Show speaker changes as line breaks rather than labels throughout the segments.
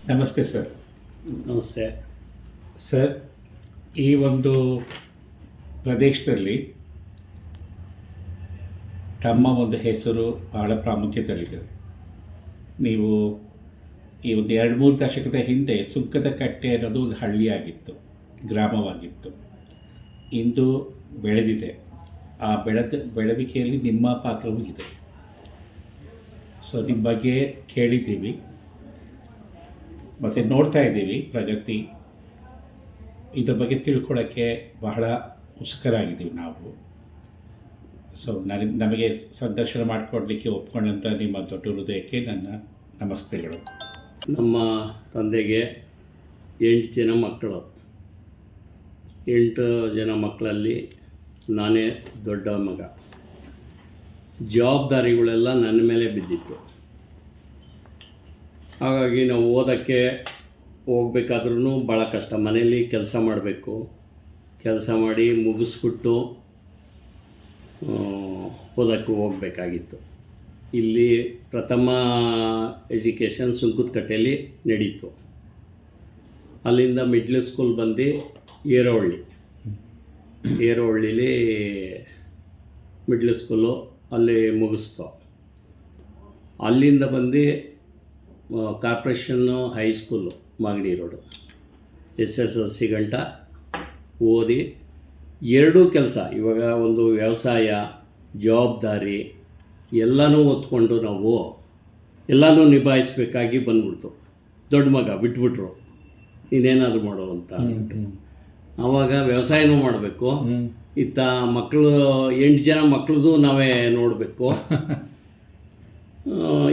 ನಮಸ್ತೆ ಸರ್.
ನಮಸ್ತೆ
ಸರ್, ಈ ಒಂದು ಪ್ರದೇಶದಲ್ಲಿ ತಮ್ಮ ಒಂದು ಹೆಸರು ಬಹಳ ಪ್ರಾಮುಖ್ಯತೆಯಲ್ಲಿದೆ. ನೀವು ಈ ಒಂದು 2-3 ದಶಕದ ಹಿಂದೆ ಸುಂಕದಕಟ್ಟೆ ಅನ್ನೋದು ಒಂದು ಹಳ್ಳಿಯಾಗಿತ್ತು, ಗ್ರಾಮವಾಗಿತ್ತು. ಇಂದು ಬೆಳೆದಿದೆ. ಆ ಬೆಳವಣಿಗೆಯಲ್ಲಿ ನಿಮ್ಮ ಪಾತ್ರವೂ ಇದೆ. ಸೊ ನಿಮ್ಮ ಬಗ್ಗೆ ಕೇಳಿದ್ದೀವಿ ಮತ್ತು ನೋಡ್ತಾ ಇದ್ದೀವಿ ಪ್ರಗತಿ. ಇದ್ರ ಬಗ್ಗೆ ತಿಳ್ಕೊಳ್ಳೋಕ್ಕೆ ಬಹಳ ಉತ್ಸುಕರಾಗಿದ್ದೀವಿ ನಾವು. ಸೊ ನಮಗೆ ಸಂದರ್ಶನ ಮಾಡಿಕೊಡ್ಲಿಕ್ಕೆ ಒಪ್ಕೊಂಡಂಥ ನಿಮ್ಮ ದೊಡ್ಡ ಹೃದಯಕ್ಕೆ ನನ್ನ ನಮಸ್ತೆಗಳು.
ನಮ್ಮ ತಂದೆಗೆ 8 ಜನ ಮಕ್ಕಳು. 8 ಜನ ಮಕ್ಕಳಲ್ಲಿ ನಾನೇ ದೊಡ್ಡ ಮಗ. ಜವಾಬ್ದಾರಿಗಳೆಲ್ಲ ನನ್ನ ಮೇಲೆ ಬಿದ್ದಿತ್ತು. ಹಾಗಾಗಿ ನಾವು ಓದೋಕ್ಕೆ ಹೋಗ್ಬೇಕಾದ್ರೂ ಭಾಳ ಕಷ್ಟ. ಮನೆಯಲ್ಲಿ ಕೆಲಸ ಮಾಡಬೇಕು, ಕೆಲಸ ಮಾಡಿ ಮುಗಿಸ್ಬಿಟ್ಟು ಓದೋಕ್ಕೆ ಹೋಗಬೇಕಾಗಿತ್ತು. ಇಲ್ಲಿ ಪ್ರಥಮ ಎಜುಕೇಷನ್ ಸುಂಕದಕಟ್ಟೆಯಲ್ಲಿ ನಡೀತು. ಅಲ್ಲಿಂದ ಮಿಡ್ಲ್ ಸ್ಕೂಲ್ ಬಂದು ಏರೋಹಳ್ಳಿಲಿ ಮಿಡ್ಲ್ ಸ್ಕೂಲು ಅಲ್ಲಿ ಮುಗಿಸ್ತು. ಅಲ್ಲಿಂದ ಬಂದು corporation high school Magadi road SSLC ಗಂಟ ಓದಿ ಎರಡೂ ಕೆಲಸ. ಇವಾಗ ಒಂದು ವ್ಯವಸಾಯ ಜವಾಬ್ದಾರಿ ಎಲ್ಲನೂ ಹೊತ್ಕೊಂಡು ನಾವು ಎಲ್ಲನೂ ನಿಭಾಯಿಸ್ಬೇಕಾಗಿ ಬಂದ್ಬಿಡ್ತು. ದೊಡ್ಡ ಮಗ ಬಿಟ್ಬಿಟ್ರು, ನೀನೇನಾದರೂ ಮಾಡೋ ಅಂತ. ಆವಾಗ ವ್ಯವಸಾಯನೂ ಮಾಡಬೇಕು, ಇತ್ತ ಮಕ್ಕಳು 8 ಜನ ಮಕ್ಕಳದು ನಾವೇ ನೋಡಬೇಕು.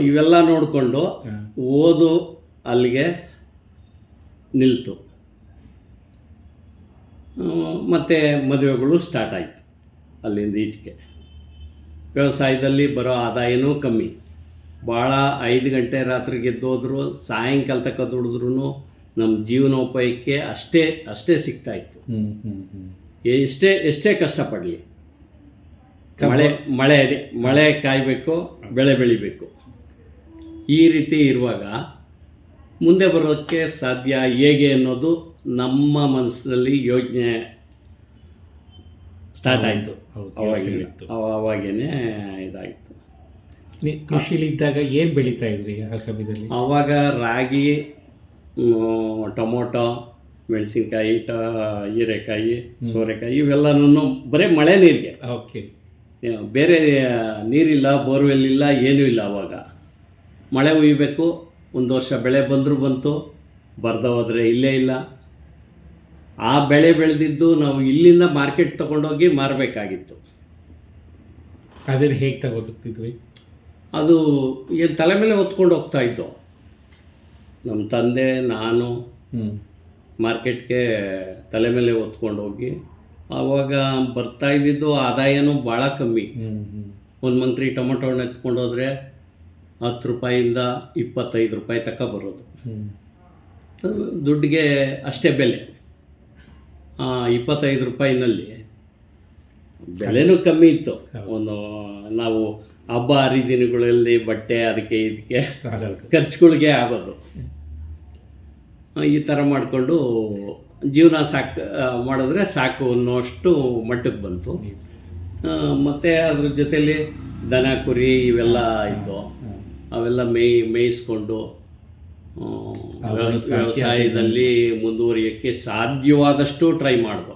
ಇವೆಲ್ಲ ನೋಡಿಕೊಂಡು ಓದು ಅಲ್ಲಿಗೆ ನಿಲ್ತು. ಮತ್ತು ಮದುವೆಗಳು ಸ್ಟಾರ್ಟ್ ಆಯಿತು. ಅಲ್ಲಿಂದ ಈಚೆಗೆ ವ್ಯವಸಾಯದಲ್ಲಿ ಬರೋ ಆದಾಯನೂ ಕಮ್ಮಿ. ಭಾಳ 5 ಗಂಟೆ ರಾತ್ರಿಗೆ ಎದ್ದೋದ್ರು ಸಾಯಂಕಾಲ ತನಕ ದುಡಿದ್ರೂ ನಮ್ಮ ಜೀವನೋಪಾಯಕ್ಕೆ ಅಷ್ಟೇ ಸಿಗ್ತಾಯಿತ್ತು. ಎಷ್ಟೇ ಕಷ್ಟಪಡಲಿ, ಮಳೆ ಕಾಯಬೇಕು, ಬೆಳೆ ಬೆಳಿಬೇಕು. ಈ ರೀತಿ ಇರುವಾಗ ಮುಂದೆ ಬರೋಕ್ಕೆ ಸಾಧ್ಯ ಹೇಗೆ ಅನ್ನೋದು ನಮ್ಮ ಮನಸ್ಸಿನಲ್ಲಿ ಯೋಚನೆ ಸ್ಟಾರ್ಟ್ ಆಯಿತು. ಅವಾಗೇನೆ ಇದಾಯಿತು.
ಕೃಷಿಲಿದ್ದಾಗ ಏನು ಬೆಳೀತಾ ಇದ್ರಿ ಆ ಸಮಯದಲ್ಲಿ?
ಆವಾಗ ರಾಗಿ, ಟೊಮೊಟೊ, ಮೆಣಸಿನ್ಕಾಯಿ, ಹೀರೆಕಾಯಿ, ಸೋರೆಕಾಯಿ ಇವೆಲ್ಲನೂ ಬರೀ ಮಳೆ ನೀರಿಗೆ.
ಓಕೆ.
ಬೇರೆ ನೀರಿಲ್ಲ, ಬೋರ್ವೆಲ್ ಇಲ್ಲ, ಏನೂ ಇಲ್ಲ. ಆವಾಗ ಮಳೆ ಹುಯ್ಯಬೇಕು. ಒಂದು ವರ್ಷ ಬೆಳೆ ಬಂದರೂ ಬಂತು, ಬರ್ದ ಹೋದರೆ ಇಲ್ಲೇ ಇಲ್ಲ. ಆ ಬೆಳೆ ಬೆಳೆದಿದ್ದು ನಾವು ಇಲ್ಲಿಂದ ಮಾರ್ಕೆಟ್ ತೊಗೊಂಡೋಗಿ ಮಾರಬೇಕಾಗಿತ್ತು.
ಅದನ್ನು ಹೇಗೆ ತಗೋತಿದ್ವಿ?
ಅದು ಏನು ತಲೆ ಮೇಲೆ ಹೊತ್ಕೊಂಡು ಹೋಗ್ತಾಯಿದ್ದು. ನಮ್ಮ ತಂದೆ ನಾನು ಮಾರ್ಕೆಟ್ಗೆ ತಲೆ ಮೇಲೆ ಹೊತ್ಕೊಂಡು ಹೋಗಿ ಆವಾಗ ಬರ್ತಾಯಿದ್ದಿದ್ದು ಆದಾಯನೂ ಭಾಳ ಕಮ್ಮಿ. ಒಂದು ಮಂತ್ರಿ ಟೊಮೊಟೊ ಹಣ್ಣು ಎತ್ಕೊಂಡೋದ್ರೆ 10 ರೂಪಾಯಿಂದ 25 ರೂಪಾಯಿ ತನಕ ಬರೋದು. ದುಡ್ಡಿಗೆ ಅಷ್ಟೇ ಬೆಲೆ. 25 ರೂಪಾಯಿನಲ್ಲಿ ಬೆಲೆನೂ ಕಮ್ಮಿ ಇತ್ತು. ಒಂದು ನಾವು ಹಬ್ಬ ಹರಿದಿನಗಳಲ್ಲಿ ಬಟ್ಟೆ ಅದಕ್ಕೆ ಇದಕ್ಕೆ ಖರ್ಚುಗಳಿಗೆ ಆಗೋದು. ಈ ಥರ ಮಾಡಿಕೊಂಡು ಜೀವನ ಮಾಡಿದ್ರೆ ಸಾಕು ಅನ್ನೋಷ್ಟು ಮಟ್ಟಕ್ಕೆ ಬಂತು. ಮತ್ತು ಅದ್ರ ಜೊತೆಯಲ್ಲಿ ದನ ಕುರಿ ಇವೆಲ್ಲ ಇತ್ತು. ಅವೆಲ್ಲ ಮೇಯಿಸ್ಕೊಂಡು ವ್ಯವಸಾಯದಲ್ಲಿ ಮುಂದುವರಿಯೋಕ್ಕೆ ಸಾಧ್ಯವಾದಷ್ಟು ಟ್ರೈ ಮಾಡಿದೋ.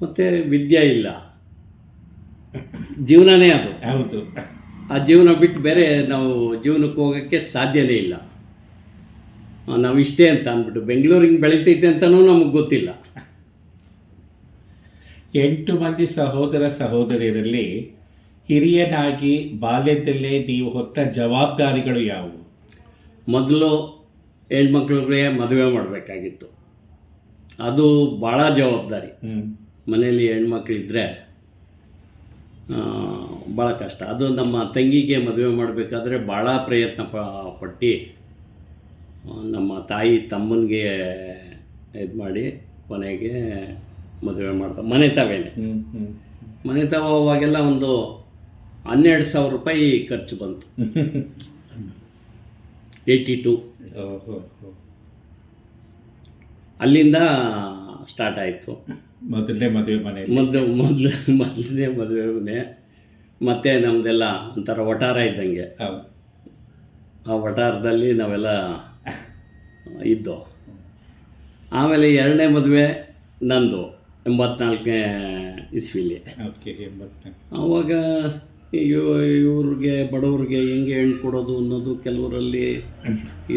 ಮತ್ತು ವಿದ್ಯೆ ಇಲ್ಲ, ಜೀವನನೇ ಅದು.
ಹೌದು.
ಆ ಜೀವನ ಬಿಟ್ಟು ಬೇರೆ ನಾವು ಜೀವನಕ್ಕೆ ಹೋಗೋಕ್ಕೆ ಸಾಧ್ಯನೇ ಇಲ್ಲ. ನಾವು ಇಷ್ಟೇ ಅಂತ ಅಂದ್ಬಿಟ್ಟು ಬೆಂಗಳೂರಿಗೆ ಬೆಳೀತೈತೆ ಅಂತಲೂ ನಮಗೆ ಗೊತ್ತಿಲ್ಲ.
8 ಮಂದಿ ಸಹೋದರ ಸಹೋದರಿಯರಲ್ಲಿ ಹಿರಿಯನಾಗಿ ಬಾಲ್ಯದಲ್ಲೇ ನೀವು ಹೊತ್ತ ಜವಾಬ್ದಾರಿಗಳು ಯಾವುವು?
ಮೊದಲು ಹೆಣ್ಮಕ್ಳಿಗೆ ಮದುವೆ ಮಾಡಬೇಕಾಗಿತ್ತು. ಅದು ಭಾಳ ಜವಾಬ್ದಾರಿ. ಮನೆಯಲ್ಲಿ ಹೆಣ್ಮಕ್ಳಿದ್ರೆ ಭಾಳ ಕಷ್ಟ. ಅದು ನಮ್ಮ ತಂಗಿಗೆ ಮದುವೆ ಮಾಡಬೇಕಾದ್ರೆ ಭಾಳ ಪ್ರಯತ್ನ ಪಟ್ಟು ನಮ್ಮ ತಾಯಿ ತಮ್ಮನಿಗೆ ಇದು ಮಾಡಿ ಕೊನೆಗೆ ಮದುವೆ ಮಾಡ್ತಾರೆ. ಮನೆ ತಗೋವಾಗೆಲ್ಲ ಒಂದು 12,000 ರೂಪಾಯಿ ಖರ್ಚು ಬಂತು. 82
ಓಹೋ
ಅಲ್ಲಿಂದ ಸ್ಟಾರ್ಟ್ ಆಯಿತು.
ಮೊದಲನೇ ಮದುವೆ ಮನೆ.
ಮೊದಲನೇ ಮದುವೆ ಮತ್ತು ನಮ್ಮದೆಲ್ಲ ಒಂಥರ ವಟಾರ ಇದ್ದಂಗೆ.
ಹೌದು.
ಆ ವಟಾರದಲ್ಲಿ ನಾವೆಲ್ಲ ಇದ್ದೋ. ಆಮೇಲೆ ಎರಡನೇ ಮದುವೆ ನಂದು 84ನೇ ಇಸ್ವಿಲಿ.
ಓಕೆ 84.
ಆವಾಗ ಇವ್ರಿಗೆ ಬಡವ್ರಿಗೆ ಹೆಂಗೆ ಹೆಣ್ಣು ಕೊಡೋದು ಅನ್ನೋದು ಕೆಲವರಲ್ಲಿ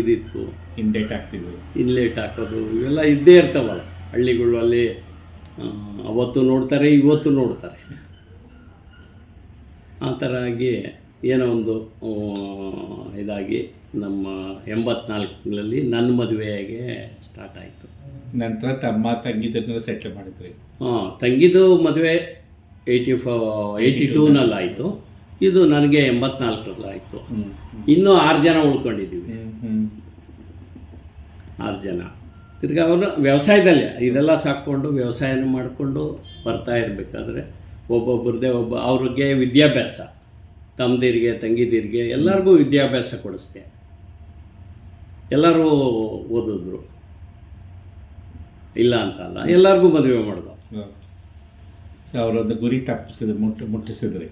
ಇದಿತ್ತು.
ಇಂಡೇಟ್ ಆಗ್ತಿದ್ವು,
ಇನ್ಲೇಟ್ ಹಾಕೋದು ಇವೆಲ್ಲ ಇದ್ದೇ ಇರ್ತಾವಲ್ಲ ಹಳ್ಳಿಗಳಲ್ಲಿ. ಅವತ್ತು ನೋಡ್ತಾರೆ, ಇವತ್ತು ನೋಡ್ತಾರೆ. ಆ ಥರ ಆಗಿ ಏನೋ ಒಂದು ಇದಾಗಿ ನಮ್ಮ 84ರಲ್ಲಿ ನನ್ನ ಮದುವೆಗೆ ಸ್ಟಾರ್ಟ್ ಆಯಿತು.
ನಂತರ ತಮ್ಮ ತಂಗಿದನ್ನು ಸೆಟ್ಲ್ ಮಾಡಿದ್ರಿ.
ತಂಗಿದು ಮದುವೆ 82ನಲ್ಲಿ ಆಯಿತು. ಇದು ನನಗೆ 84ರಲ್ಲಿ ಆಯಿತು. ಇನ್ನೂ 6 ಜನ ಉಳ್ಕೊಂಡಿದ್ದೀವಿ. 6 ಜನ. ತಿರ್ಗಿ ಅವರು ವ್ಯವಸಾಯದಲ್ಲೇ ಇದೆಲ್ಲ ಸಾಕ್ಕೊಂಡು ವ್ಯವಸಾಯನ ಮಾಡಿಕೊಂಡು ಬರ್ತಾ ಇರಬೇಕಾದ್ರೆ ಒಬ್ಬೊಬ್ಬರದೇ ಅವ್ರಿಗೆ ವಿದ್ಯಾಭ್ಯಾಸ, ತಮ್ಮದಿರಿಗೆ ತಂಗಿದಿರಿಗೆ ಎಲ್ಲರಿಗೂ ವಿದ್ಯಾಭ್ಯಾಸ ಕೊಡಿಸ್ದೆ. ಎಲ್ಲರೂ ಓದಿದ್ರು, ಇಲ್ಲ ಅಂತಲ್ಲ, ಎಲ್ಲರಿಗೂ ಮದುವೆ ಮಾಡಿದ್ರು.
ಅವರೊಂದು ಗುರಿ ಮುಟ್ಟಿಸಿದ್ರಿ.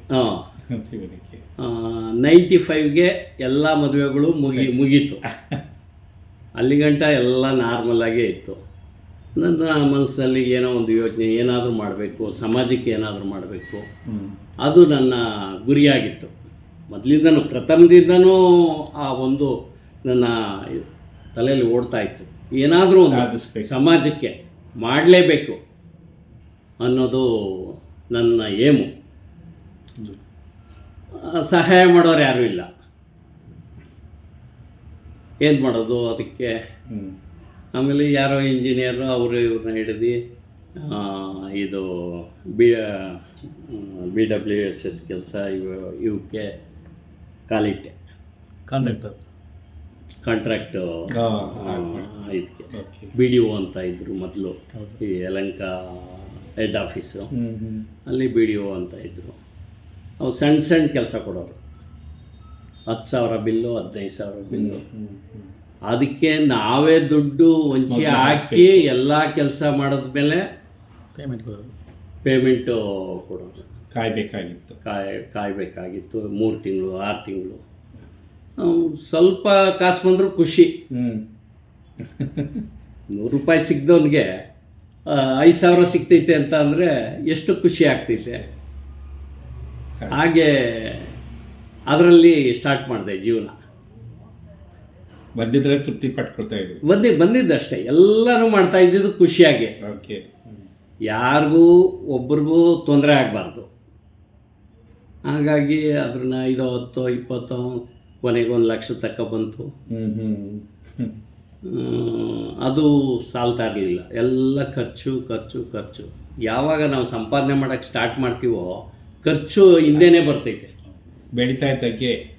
95ಗೆ ಎಲ್ಲ ಮದುವೆಗಳು ಮುಗೀತು. ಅಲ್ಲಿಗಂಟ ಎಲ್ಲ ನಾರ್ಮಲಾಗೇ ಇತ್ತು. ನನ್ನ ಮನಸ್ಸಲ್ಲಿ ಏನೋ ಒಂದು ಯೋಚನೆ, ಏನಾದರೂ ಮಾಡಬೇಕು, ಸಮಾಜಕ್ಕೆ ಏನಾದರೂ ಮಾಡಬೇಕು, ಅದು ನನ್ನ ಗುರಿಯಾಗಿತ್ತು. ಮೊದಲಿಂದನೂ ಪ್ರಥಮದಿಂದನೂ ಆ ಒಂದು ನನ್ನ ತಲೆಯಲ್ಲಿ ಓಡ್ತಾ ಇತ್ತು. ಏನಾದರೂ ಸಮಾಜಕ್ಕೆ ಮಾಡಲೇಬೇಕು ಅನ್ನೋದು ನನ್ನ ಏಮು. ಸಹಾಯ ಮಾಡೋರು ಯಾರೂ ಇಲ್ಲ, ಏನು ಮಾಡೋದು ಅದಕ್ಕೆ. ಆಮೇಲೆ ಯಾರೋ ಇಂಜಿನಿಯರು ಅವರು ಇವ್ರನ್ನ ಹಿಡಿದು ಇದು BWSS ಕೆಲಸ ಇವಕ್ಕೆ ಕಾಲಿಟ್ಟೆ. ಕಾಂಟ್ರಾಕ್ಟು ಇದಕ್ಕೆ BDO ಅಂತ ಇದ್ದರು ಮೊದಲು. ಈ ಯಲಹಂಕ ಹೆಡ್ ಆಫೀಸು ಅಲ್ಲಿ BDO ಅಂತ ಇದ್ದರು. ಅವ್ರು ಸಣ್ಣ ಕೆಲಸ ಕೊಡೋರು. 10,000 ಬಿಲ್ಲು, 15,000 ಬಿಲ್ಲು. ಅದಕ್ಕೆ ನಾವೇ ದುಡ್ಡು ಹೊಂಚಿ ಹಾಕಿ ಎಲ್ಲ ಕೆಲಸ ಮಾಡಿದ್ಮೇಲೆ ಪೇಮೆಂಟು ಕೊಡೋದು. ಕಾಯಬೇಕಾಗಿತ್ತು 3 ತಿಂಗಳು 6 ತಿಂಗಳು. ಸ್ವಲ್ಪ ಕಾಸು ಬಂದರೂ ಖುಷಿ. 100 ರೂಪಾಯಿ ಸಿಗ್ದವನಿಗೆ 5,000 ಸಿಗ್ತೈತೆ ಅಂತ ಅಂದರೆ ಎಷ್ಟು ಖುಷಿ ಆಗ್ತೈತೆ. ಹಾಗೆ ಅದರಲ್ಲಿ ಸ್ಟಾರ್ಟ್ ಮಾಡಿದೆ ಜೀವನ.
ಬಂದಿದ್ರೆ ತೃಪ್ತಿ ಪಟ್ಕೊಳ್ತಾ ಇದ್ವಿ.
ಬಂದಿದ್ದಷ್ಟೇ, ಎಲ್ಲನೂ ಮಾಡ್ತಾ ಇದ್ದಿದ್ದು ಖುಷಿಯಾಗಿ. ಯಾರಿಗೂ ಒಬ್ರಿಗೂ ತೊಂದರೆ ಆಗಬಾರ್ದು. ಹಾಗಾಗಿ ಅದನ್ನ 5, 10, 20 ಕೊನೆಗೆ 1 ಲಕ್ಷ ತಕ್ಕ ಬಂತು. ಅದು ಸಾಲ್ತಾ ಇರಲಿಲ್ಲ. ಎಲ್ಲ ಖರ್ಚು. ಯಾವಾಗ ನಾವು ಸಂಪಾದನೆ ಮಾಡೋಕ್ಕೆ ಸ್ಟಾರ್ಟ್ ಮಾಡ್ತೀವೋ ಖರ್ಚು ಹಿಂದೆನೇ ಬರ್ತೈತೆ.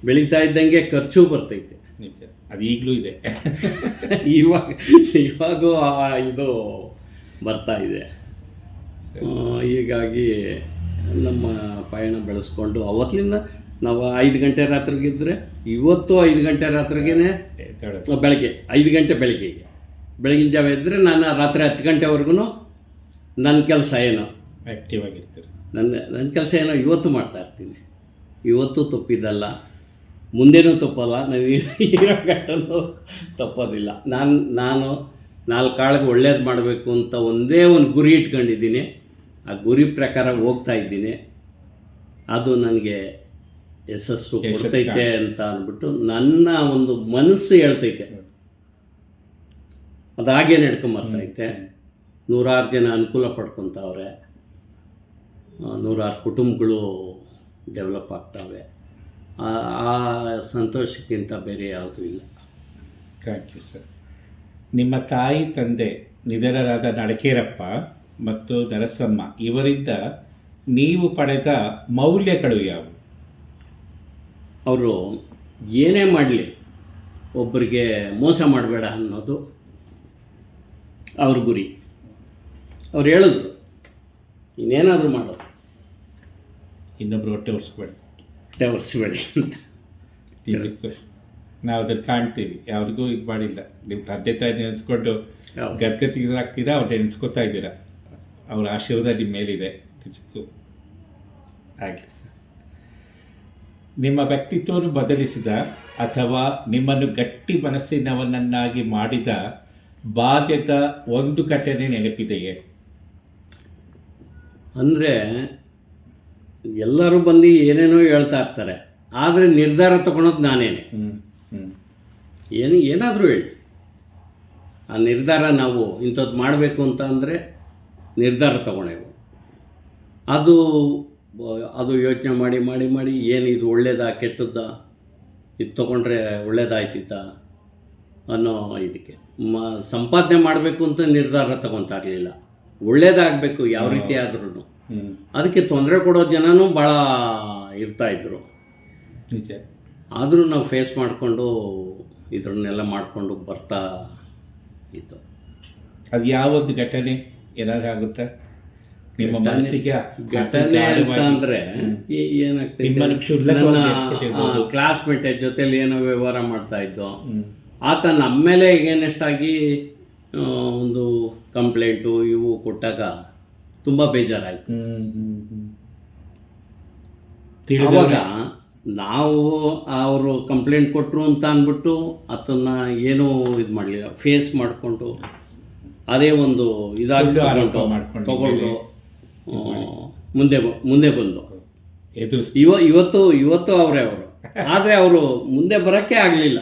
ಬೆಳೀತಾ ಇದ್ದಂಗೆ ಖರ್ಚು ಬರ್ತೈತೆ.
ಅದು ಈಗಲೂ ಇದೆ.
ಇವಾಗೂ ಇದು ಬರ್ತಾ ಇದೆ. ಹೀಗಾಗಿ ನಮ್ಮ ಪಯಣ ಬೆಳೆಸ್ಕೊಂಡು ಅವತ್ತಿನಿಂದ ನಾವು 5 ಗಂಟೆ ರಾತ್ರಿಗಿದ್ದರೆ ಇವತ್ತು 5 ಗಂಟೆ ರಾತ್ರಿಗೇ ಬೆಳಗ್ಗೆ 5 ಗಂಟೆ ಬೆಳಗಿನ ಜಾವ ಇದ್ದರೆ ನಾನು ರಾತ್ರಿ 10 ಗಂಟೆವರೆಗೂ ನನ್ನ ಕೆಲಸ ಏನೋ
ಆ್ಯಕ್ಟಿವ್ ಆಗಿರ್ತೀರಿ.
ನನ್ನ ಕೆಲಸ ಏನೋ ಇವತ್ತು ಮಾಡ್ತಾ ಇರ್ತೀನಿ. ಇವತ್ತು ತಪ್ಪಿದ್ದಲ್ಲ, ಮುಂದೇನೂ ತಪ್ಪಲ್ಲ, ಇರೋ ಗಂಟನೂ ತಪ್ಪೋದಿಲ್ಲ. ನಾನು 4 ಕಾಳಿಗೆ ಒಳ್ಳೇದು ಮಾಡಬೇಕು ಅಂತ ಒಂದೇ ಒಂದು ಗುರಿ ಇಟ್ಕೊಂಡಿದ್ದೀನಿ. ಆ ಗುರಿ ಪ್ರಕಾರ ಹೋಗ್ತಾ ಇದ್ದೀನಿ. ಅದು ನನಗೆ ಯಶಸ್ಸು ಕೊಡ್ತೈತೆ ಅಂತ ಅಂದ್ಬಿಟ್ಟು ನನ್ನ ಒಂದು ಮನಸ್ಸು ಹೇಳ್ತೈತೆ. ಅದು ಹಾಗೇ ನಡ್ಕೊಂಬರ್ತೈತೆ. 100 ಜನ ಅನುಕೂಲ ಪಡ್ಕೊತಾವ್ರೆ, 100 ಕುಟುಂಬಗಳು ಡೆವಲಪ್ ಆಗ್ತವೆ. ಆ ಸಂತೋಷಕ್ಕಿಂತ ಬೇರೆ ಯಾವುದೂ ಇಲ್ಲ.
Thank you sir. ನಿಮ್ಮ ತಾಯಿ ತಂದೆ ನಿಧನರಾದ ನಡಕೇರಪ್ಪ ಮತ್ತು ನರಸಮ್ಮ ಇವರಿಂದ ನೀವು ಪಡೆದ ಮೌಲ್ಯಗಳು ಯಾವುವು?
ಅವರು ಏನೇ ಮಾಡಲಿ ಒಬ್ಬರಿಗೆ ಮೋಸ ಮಾಡಬೇಡ ಅನ್ನೋದು ಅವ್ರ ಗುರಿ. ಅವ್ರು ಹೇಳಿದ್ರು, ಇನ್ನೇನಾದರೂ ಮಾಡೋದು,
ಇನ್ನೊಬ್ಬರು ಹೊಟ್ಟೆ ಒರೆಸ್ಬೇಡಿ
ಅಂತ.
ನಾವು ಅದನ್ನು ಕಾಣ್ತೀವಿ, ಯಾವ್ರಿಗೂ ಇದು ಮಾಡಿಲ್ಲ. ನೀವು ತಂದೆ ತಾಯಿ ನೆನೆಸ್ಕೊಂಡು ಗದ್ಗತಿಗರಾಗ್ತೀರಾ, ಅವ್ರು ನೆನೆಸ್ಕೊತಾ ಇದ್ದೀರಾ, ಅವ್ರ ಆಶೀರ್ವಾದ ನಿಮ್ಮ ಮೇಲಿದೆ ನಿಜಕ್ಕೂ. ಆಗಲಿ ಸರ್. ನಿಮ್ಮ ವ್ಯಕ್ತಿತ್ವವನ್ನು ಬದಲಿಸಿದ ಅಥವಾ ನಿಮ್ಮನ್ನು ಗಟ್ಟಿ ಮನಸ್ಸಿನವನನ್ನಾಗಿ ಮಾಡಿದ ಬಾಲ್ಯದ ಒಂದು ಘಟನೆ ನೆನಪಿದೆಯೇ?
ಅಂದರೆ ಎಲ್ಲರೂ ಬಂದು ಏನೇನೋ ಹೇಳ್ತಾ ಇರ್ತಾರೆ, ಆದರೆ ನಿರ್ಧಾರ ತಗೊಳೋದು ನಾನೇನೆ. ಏನಾದರೂ ಹೇಳಿ, ಆ ನಿರ್ಧಾರ ನಾವು ಇಂಥದ್ದು ಮಾಡಬೇಕು ಅಂತ ಅಂದರೆ ನಿರ್ಧಾರ ತಗೊಳ್ಳೇವು. ಅದು ಯೋಚನೆ ಮಾಡಿ ಮಾಡಿ ಮಾಡಿ ಏನು ಇದು ಒಳ್ಳೇದಾ ಕೆಟ್ಟದ್ದಾ, ಇದು ತೊಗೊಂಡ್ರೆ ಒಳ್ಳೇದಾಯ್ತಿತ್ತ ಅನ್ನೋ ಇದಕ್ಕೆ ಸಂಪಾದನೆ ಮಾಡಬೇಕು ಅಂತ ನಿರ್ಧಾರ ತಗೊತಾ ಇರಲಿಲ್ಲ. ಒಳ್ಳೇದಾಗಬೇಕು ಯಾವ ರೀತಿ ಆದ್ರೂ. ಅದಕ್ಕೆ ತೊಂದರೆ ಕೊಡೋ ಜನನೂ ಭಾಳ ಇರ್ತಾಯಿದ್ರು.
ನಿಜ.
ಆದರೂ ನಾವು ಫೇಸ್ ಮಾಡಿಕೊಂಡು ಇದನ್ನೆಲ್ಲ ಮಾಡಿಕೊಂಡು ಬರ್ತಾ ಇತ್ತು.
ಅದು ಯಾವೊಂದು ಘಟನೆ ಏನಾದ್ರು ಆಗುತ್ತಾ ನಿಮ್ಮ ಮನಸ್ಸಿಗೆ?
ಘಟನೆ ಅಂತ ಅಂದರೆ ಏನಾಗ್ತದೆ, ನನ್ನ ಕ್ಲಾಸ್ಮೇಟ್ ಜೊತೆಲಿ ಏನೋ ವ್ಯವಹಾರ ಮಾಡ್ತಾ ಇದ್ದೋ, ಆತ ನಮ್ಮ ಮೇಲೆ ಏನೆಷ್ಟಾಗಿ ಒಂದು ಕಂಪ್ಲೇಂಟು ಇವು ಕೊಟ್ಟಾಗ ತುಂಬ ಬೇಜಾರಾಯಿತು. ಆವಾಗ ನಾವು ಅವರು ಕಂಪ್ಲೇಂಟ್ ಕೊಟ್ಟರು ಅಂತ ಅಂದ್ಬಿಟ್ಟು ಅದನ್ನು ಏನೂ ಇದು ಮಾಡಲಿಲ್ಲ, ಫೇಸ್ ಮಾಡಿಕೊಂಡು ಅದೇ ಒಂದು ಇದಾಗಿ ತಗೊಂಡು ಮುಂದೆ ಬಂದು ಇವತ್ತು ಅವರೇ ಅವರು. ಆದರೆ ಅವರು ಮುಂದೆ ಬರೋಕ್ಕೆ ಆಗಲಿಲ್ಲ.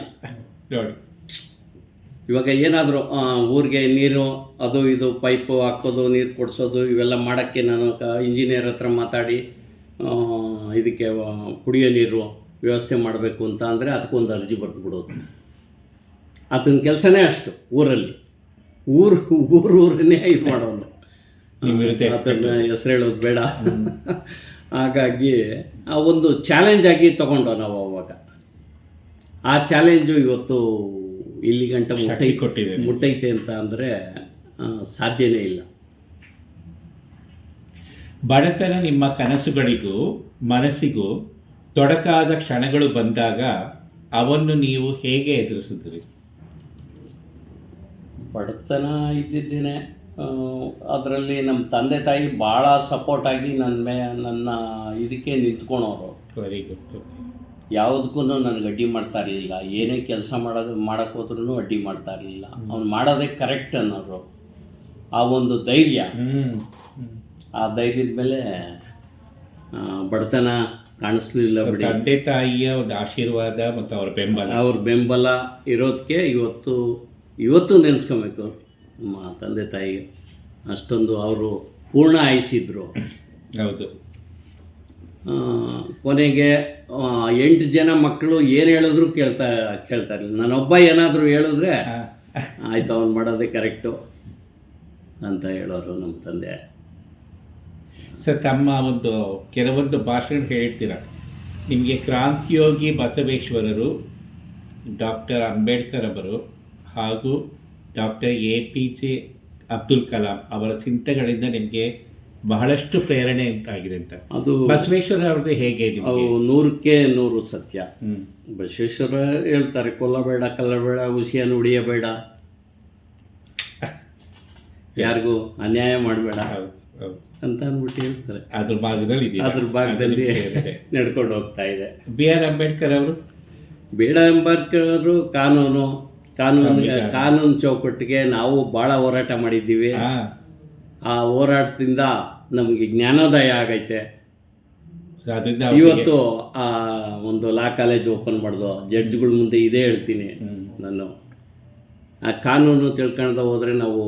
ಇವಾಗ ಏನಾದರೂ ಊರಿಗೆ ನೀರು ಅದು ಇದು ಪೈಪು ಹಾಕೋದು, ನೀರು ಕೊಡಿಸೋದು ಇವೆಲ್ಲ ಮಾಡೋಕ್ಕೆ ನಾನು ಇಂಜಿನಿಯರ್ ಹತ್ರ ಮಾತಾಡಿ ಇದಕ್ಕೆ ಕುಡಿಯೋ ನೀರು ವ್ಯವಸ್ಥೆ ಮಾಡಬೇಕು ಅಂತ ಅಂದರೆ ಅದಕ್ಕೊಂದು ಅರ್ಜಿ ಬರೆದು ಬಿಡೋದು. ಅದನ್ನ ಕೆಲಸನೇ ಅಷ್ಟು ಊರಲ್ಲಿ, ಊರನ್ನೇ ಇದು ಮಾಡೋದು. ಅದನ್ನು ಹೆಸರು ಹೇಳೋದು ಬೇಡ. ಹಾಗಾಗಿ ಆ ಒಂದು ಚಾಲೆಂಜ್ ಆಗಿ ತೊಗೊಂಡು ನಾವು ಅವಾಗ. ಆ ಚಾಲೆಂಜು ಇವತ್ತು ಇಲ್ಲಿ ಗಂಟ ಮುಟ್ಟೈತೆ ಅಂತ ಅಂದರೆ ಸಾಧ್ಯನೇ ಇಲ್ಲ.
ಬಡತನ ನಿಮ್ಮ ಕನಸುಗಳಿಗೂ ಮನಸ್ಸಿಗೂ ತೊಡಕಾದ ಕ್ಷಣಗಳು ಬಂದಾಗ ಅವನ್ನು ನೀವು ಹೇಗೆ ಎದುರಿಸಿದ್ರಿ?
ಬಡತನ ಇದ್ದಿದ್ದೇನೆ, ಅದರಲ್ಲಿ ನಮ್ಮ ತಂದೆ ತಾಯಿ ಭಾಳ ಸಪೋರ್ಟಾಗಿ ನನ್ನ ಇದಕ್ಕೆ ನಿಂತ್ಕೊಳೋರು.
Very good.
ಯಾವುದಕ್ಕೂ ನನಗೆ ಅಡ್ಡಿ ಮಾಡ್ತಾ ಇರಲಿಲ್ಲ. ಏನೇ ಕೆಲಸ ಮಾಡೋಕ್ಕೆ ಹೋದ್ರೂ ಅಡ್ಡಿ ಮಾಡ್ತಾ ಇರಲಿಲ್ಲ. ಅವ್ನು ಮಾಡೋದೇ ಕರೆಕ್ಟ್ ಅನ್ನೋರು. ಆ ಒಂದು ಧೈರ್ಯ, ಆ ಧೈರ್ಯದ ಮೇಲೆ ಬಡತನ ಕಾಣಿಸ್ಲಿಲ್ಲ ಬಿಡಿ.
ತಂದೆ ತಾಯಿಯ ಒಂದು ಆಶೀರ್ವಾದ ಮತ್ತು ಅವ್ರ
ಬೆಂಬಲ ಇರೋದಕ್ಕೆ ಇವತ್ತು ನೆನೆಸ್ಕೊಬೇಕು. ನಮ್ಮ ತಂದೆ ತಾಯಿ ಅಷ್ಟೊಂದು ಅವರು ಪೂರ್ಣ ಆಯಿಸಿದ್ರು.
ಹೌದು.
ಕೊನೆಗೆ 8 ಜನ ಮಕ್ಕಳು ಏನು ಹೇಳಿದ್ರು ಕೇಳ್ತಾ ಇರಲಿಲ್ಲ. ನಾನೊಬ್ಬ ಏನಾದರೂ ಹೇಳಿದ್ರೆ ಆಯಿತು ಅವ್ನು ಮಾಡೋದೇ ಕರೆಕ್ಟು ಅಂತ ಹೇಳೋರು ನಮ್ಮ ತಂದೆ.
ಸರ್, ತಮ್ಮ ಕೆಲವೊಂದು ಭಾಷಣ ಹೇಳ್ತೀರ. ನಿಮಗೆ ಕ್ರಾಂತಿಯೋಗಿ ಬಸವೇಶ್ವರರು, ಡಾಕ್ಟರ್ ಅಂಬೇಡ್ಕರ್ ಅವರು ಹಾಗೂ ಡಾಕ್ಟರ್ APJ ಅಬ್ದುಲ್ ಕಲಾಂ ಅವರ ಚಿಂತನೆಗಳಿಂದ ನಿಮಗೆ ಬಹಳಷ್ಟು ಪ್ರೇರಣೆ ಉಂಟಾಗಿದೆ ಅಂತ. ಅದು ಬಸವೇಶ್ವರ ಅವ್ರದ್ದು ಹೇಗೆ?
100ಕ್ಕೆ 100 ಸತ್ಯ. ಬಸವೇಶ್ವರ ಹೇಳ್ತಾರೆ, ಕೊಲ್ಲಬೇಡ, ಕಲ್ಲಬೇಡ, ಹುಸಿಯನ್ನು ಉಳಿಯಬೇಡ, ಯಾರಿಗೂ ಅನ್ಯಾಯ ಮಾಡಬೇಡ ಅಂತ ಅಂದ್ಬಿಟ್ಟು ಹೇಳ್ತಾರೆ. ಅದ್ರ ಭಾಗದಲ್ಲಿ ನಡ್ಕೊಂಡು ಹೋಗ್ತಾ ಇದೆ.
BR ಅಂಬೇಡ್ಕರ್ ಅವರು
ಕಾನೂನು ಚೌಕಟ್ಟಿಗೆ ನಾವು ಭಾಳ ಹೋರಾಟ ಮಾಡಿದ್ದೀವಿ. ಆ ಹೋರಾಟದಿಂದ ನಮಗೆ ಜ್ಞಾನೋದಯ ಆಗೈತೆ. ಇವತ್ತು ಒಂದು ಲಾ ಕಾಲೇಜ್ ಓಪನ್ ಮಾಡ್ದು ಜಡ್ಜ್ಗಳ ಮುಂದೆ ಇದೇ ಹೇಳ್ತೀನಿ ನಾನು. ಆ ಕಾನೂನು ತಿಳ್ಕೊಂಡು ಹೋದರೆ ನಾವು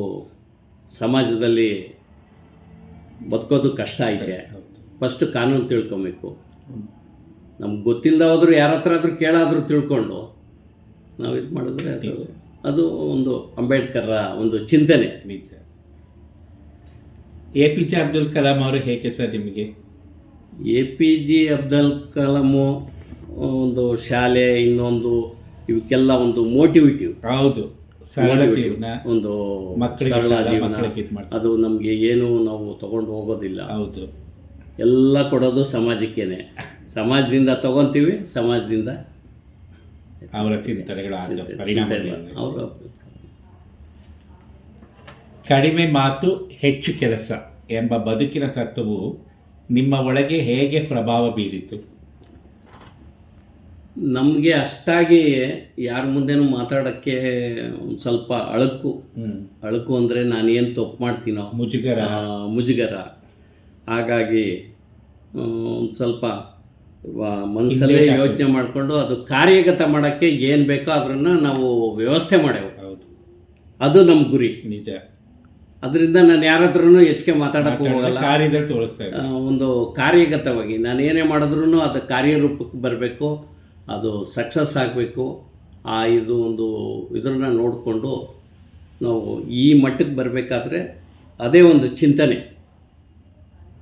ಸಮಾಜದಲ್ಲಿ ಬದುಕೋದು ಕಷ್ಟ ಐತೆ. ಫಸ್ಟ್ ಕಾನೂನು ತಿಳ್ಕೊಬೇಕು. ನಮ್ಗೆ ಗೊತ್ತಿಲ್ಲದ ಹೋದ್ರು ಯಾರ ಹತ್ರ ಆದರೂ ಕೇಳಾದರೂ ತಿಳ್ಕೊಂಡು ನಾವು ಇದು ಮಾಡಿದ್ರೆ ಅದು ಒಂದು ಅಂಬೇಡ್ಕರ್ರ ಒಂದು ಚಿಂತನೆ.
ನಿಜ. APJ ಅಬ್ದುಲ್ ಕಲಾಂ ಅವರು ಹೇಗೆ ಸರ್ ನಿಮಗೆ?
APJ ಅಬ್ದುಲ್ ಕಲಾಮು ಒಂದು ಶಾಲೆ, ಇನ್ನೊಂದು ಇವಕ್ಕೆಲ್ಲ ಒಂದು ಮೋಟಿವೇಟಿವ್.
ಹೌದು, ಸರಳ ಜೀವನ,
ಒಂದು ಸರಳ ಜೀವನ. ಅದು ನಮಗೆ ಏನು ನಾವು ತಗೊಂಡು ಹೋಗೋದಿಲ್ಲ.
ಹೌದು,
ಎಲ್ಲ ಕೊಡೋದು ಸಮಾಜಕ್ಕೇನೆ. ಸಮಾಜದಿಂದ ತಗೊತೀವಿ, ಸಮಾಜದಿಂದ
ಅವರ ಚಿಂತನೆಗಳ ಪರಿಣಾಮ ಬೀರಿದೆ.
ಅವರು
ಕಡಿಮೆ ಮಾತು ಹೆಚ್ಚು ಕೆಲಸ ಎಂಬ ಬದುಕಿನ ತತ್ವವು ನಿಮ್ಮ ಒಳಗೆ ಹೇಗೆ ಪ್ರಭಾವ ಬೀರಿತು?
ನಮಗೆ ಅಷ್ಟಾಗಿ ಯಾರ ಮುಂದೆನೂ ಮಾತಾಡೋಕ್ಕೆ ಒಂದು ಸ್ವಲ್ಪ ಅಳುಕು ಅಂದರೆ ನಾನೇನು ತಪ್ಪು ಮಾಡ್ತೀನೋ ಮುಜುಗರ. ಹಾಗಾಗಿ ಒಂದು ಸ್ವಲ್ಪ ಮನಸ್ಸಲ್ಲೇ ಯೋಚನೆ ಮಾಡಿಕೊಂಡು ಅದು ಕಾರ್ಯಗತ ಮಾಡೋಕ್ಕೆ ಏನು ಬೇಕೋ ಅದನ್ನು ನಾವು ವ್ಯವಸ್ಥೆ ಮಾಡೇವು. ಅದು ನಮ್ಮ ಗುರಿ.
ನಿಜ.
ಅದರಿಂದ ನಾನು ಯಾರ ಹತ್ರನೂ ಹೆಚ್ಚಿಗೆ ಮಾತಾಡೋಕ್ಕೂ ಹೋಗಲ್ಲ.
ಕಾರ್ಯದಲ್ಲಿ ತೋರಿಸ್ತಾ
ಒಂದು ಕಾರ್ಯಗತವಾಗಿ ನಾನು ಏನೇ ಮಾಡಿದ್ರೂ ಅದು ಕಾರ್ಯರೂಪಕ್ಕೆ ಬರಬೇಕು, ಅದು ಸಕ್ಸಸ್ ಆಗಬೇಕು. ಇದು ಒಂದು ಇದನ್ನ ನೋಡಿಕೊಂಡು ನಾವು ಈ ಮಟ್ಟಕ್ಕೆ ಬರಬೇಕಾದ್ರೆ ಅದೇ ಒಂದು ಚಿಂತನೆ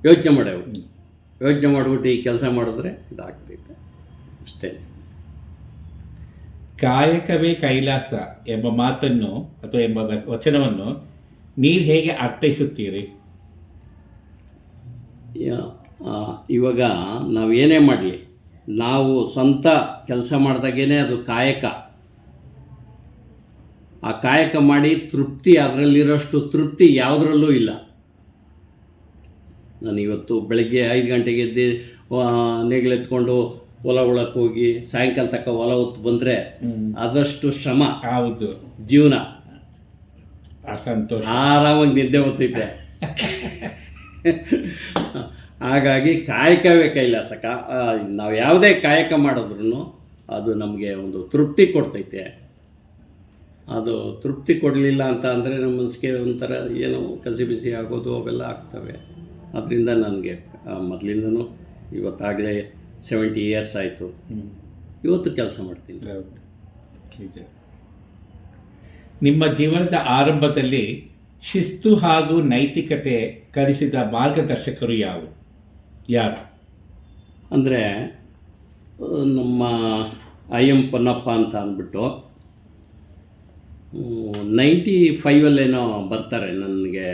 ಯೋಚನೆ ಮಾಡೇವು. ಯೋಚನೆ ಮಾಡಿಬಿಟ್ಟು ಈ ಕೆಲಸ ಮಾಡಿದ್ರೆ ಇದಾಗ್ತೈತೆ ಅಷ್ಟೇ.
ಕಾಯಕವೇ ಕೈಲಾಸ ಎಂಬ ಮಾತನ್ನು ಅಥವಾ ಎಂಬ ವಚನವನ್ನು ನೀವು ಹೇಗೆ ಅರ್ಥೈಸುತ್ತೀರಿ?
ಇವಾಗ ನಾವು ಏನೇ ಮಾಡಲಿ, ನಾವು ಸ್ವಂತ ಕೆಲಸ ಮಾಡಿದಾಗೇ ಅದು ಕಾಯಕ. ಆ ಕಾಯಕ ಮಾಡಿ ತೃಪ್ತಿ, ಅದರಲ್ಲಿರೋಷ್ಟು ತೃಪ್ತಿ ಯಾವುದರಲ್ಲೂ ಇಲ್ಲ. ನಾನು ಇವತ್ತು ಬೆಳಗ್ಗೆ 5 ಗಂಟೆಗೆ ಎದ್ದು ನೇಗಿಲೆತ್ಕೊಂಡು ಹೊಲ ಉಳಕ್ಕೆ ಹೋಗಿ ಸಾಯಂಕಾಲ ತಕ್ಕ ಹೊಲ ಹೊತ್ತು ಬಂದರೆ ಅದಷ್ಟು ಶ್ರಮ ಜೀವನ.
ಸಂತೋಷ,
ಆರಾಮಾಗಿ ನಿದ್ದೆ ಬರ್ತೈತೆ. ಹಾಗಾಗಿ ಕಾಯಕವೇ ಕೈಲಾಸ. ನಾವು ಯಾವುದೇ ಕಾಯಕ ಮಾಡಿದ್ರೂ ಅದು ನಮಗೆ ಒಂದು ತೃಪ್ತಿ ಕೊಡ್ತೈತೆ. ಅದು ತೃಪ್ತಿ ಕೊಡಲಿಲ್ಲ ಅಂತ ಅಂದರೆ ನಮ್ಮ ಮನಸ್ಸಿಗೆ ಒಂಥರ ಏನೋ ಕಸಿಬಿಸಿ ಆಗೋದು ಅವೆಲ್ಲ ಆಗ್ತವೆ. ಅದರಿಂದ ನನಗೆ ಮೊದಲಿಂದನೂ ಇವತ್ತಾಗಲೇ 70 ಇಯರ್ಸ್ ಆಯಿತು, ಇವತ್ತು ಕೆಲಸ ಮಾಡ್ತೀನಿ.
ನಿಜ. ನಿಮ್ಮ ಜೀವನದ ಆರಂಭದಲ್ಲಿ ಶಿಸ್ತು ಹಾಗೂ ನೈತಿಕತೆ ಕಲಿಸಿದ ಮಾರ್ಗದರ್ಶಕರು ಯಾರು?
ಅಂದರೆ ನಮ್ಮ IM ಪೊನ್ನಪ್ಪ ಅಂತ ಅಂದ್ಬಿಟ್ಟು 95 ಬರ್ತಾರೆ ನನಗೆ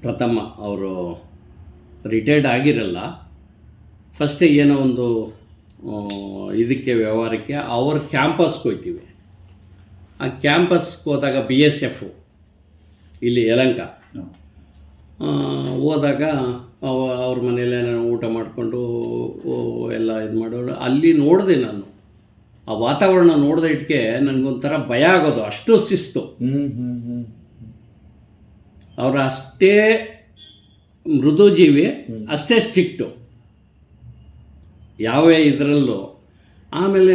ಪ್ರಥಮ. ಅವರು ರಿಟೈರ್ಡ್ ಆಗಿರಲ್ಲ, ಫಸ್ಟೇ ಏನೋ ಒಂದು ಇದಕ್ಕೆ ವ್ಯವಹಾರಕ್ಕೆ ಅವ್ರ ಕ್ಯಾಂಪಸ್ಗೆ ಹೋಗ್ತೀವಿ. ಆ ಕ್ಯಾಂಪಸ್ಗೆ ಹೋದಾಗ BSF ಇಲ್ಲಿ ಯಲಹಂಕ ಹೋದಾಗ ಅವ್ರ ಮನೇಲೆ ನಾನು ಊಟ ಮಾಡಿಕೊಂಡು ಎಲ್ಲ ಇದು ಮಾಡೋದು. ಅಲ್ಲಿ ನೋಡಿದೆ ನಾನು ಆ ವಾತಾವರಣ ನೋಡಿದ ಇಟ್ಕೆ ನನಗೊಂಥರ ಭಯ ಆಗೋದು, ಅಷ್ಟು ಶಿಸ್ತು. ಅವರು ಅಷ್ಟೇ ಮೃದುಜೀವಿ, ಅಷ್ಟೇ ಸ್ಟ್ರಿಕ್ಟು ಯಾವ ಇದರಲ್ಲೂ. ಆಮೇಲೆ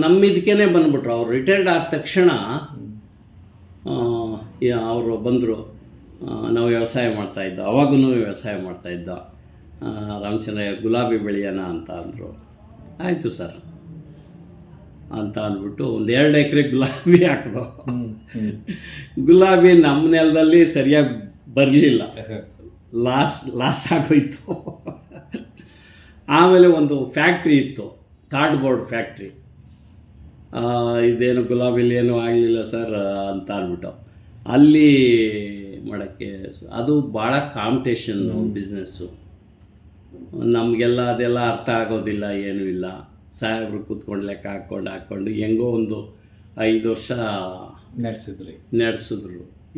ನಮ್ಮ ಇದಕ್ಕೇ ಬಂದ್ಬಿಟ್ರು. ಅವ್ರು ರಿಟೈರ್ಡ್ ಆದ ತಕ್ಷಣ ಅವರು ಬಂದರು. ನಾವು ವ್ಯವಸಾಯ ಮಾಡ್ತಾಯಿದ್ದೋ, ಅವಾಗೂ ವ್ಯವಸಾಯ ಮಾಡ್ತಾಯಿದ್ದೋ. ರಾಮಚಂದ್ರ ಗುಲಾಬಿ ಬೆಳೆಯೋಣ ಅಂತ ಅಂದರು. ಆಯಿತು ಸರ್ ಅಂತ ಅಂದ್ಬಿಟ್ಟು 2 ಎಕರೆ ಗುಲಾಬಿ ಹಾಕಿದೋ. ಗುಲಾಬಿ ನಮ್ಮ ನೆಲದಲ್ಲಿ ಸರಿಯಾಗಿ ಬರಲಿಲ್ಲ, ಲಾಸ್ ಆಗೋಯ್ತು. ಆಮೇಲೆ ಒಂದು ಫ್ಯಾಕ್ಟ್ರಿ ಇತ್ತು, ಕಾರ್ಡ್ಬೋರ್ಡ್ ಫ್ಯಾಕ್ಟ್ರಿ. ಇದೇನು ಗುಲಾಬಿಲಿ ಏನೂ ಆಗಲಿಲ್ಲ ಸರ್ ಅಂತ ಅಂದ್ಬಿಟ್ಟು ಅಲ್ಲಿ ಮಾಡೋಕ್ಕೆ. ಅದು ಭಾಳ ಕಾಂಪಿಟೇಷನ್ನು ಬಿಸ್ನೆಸ್ಸು. ನಮಗೆಲ್ಲ ಅದೆಲ್ಲ ಅರ್ಥ ಆಗೋದಿಲ್ಲ, ಏನೂ ಇಲ್ಲ. ಸಾಹೇಬ್ರು ಕೂತ್ಕೊಂಡು ಲೆಕ್ಕ ಹಾಕ್ಕೊಂಡು ಹೆಂಗೋ ಒಂದು 5 ವರ್ಷ ನಡೆಸಿದ್ರು.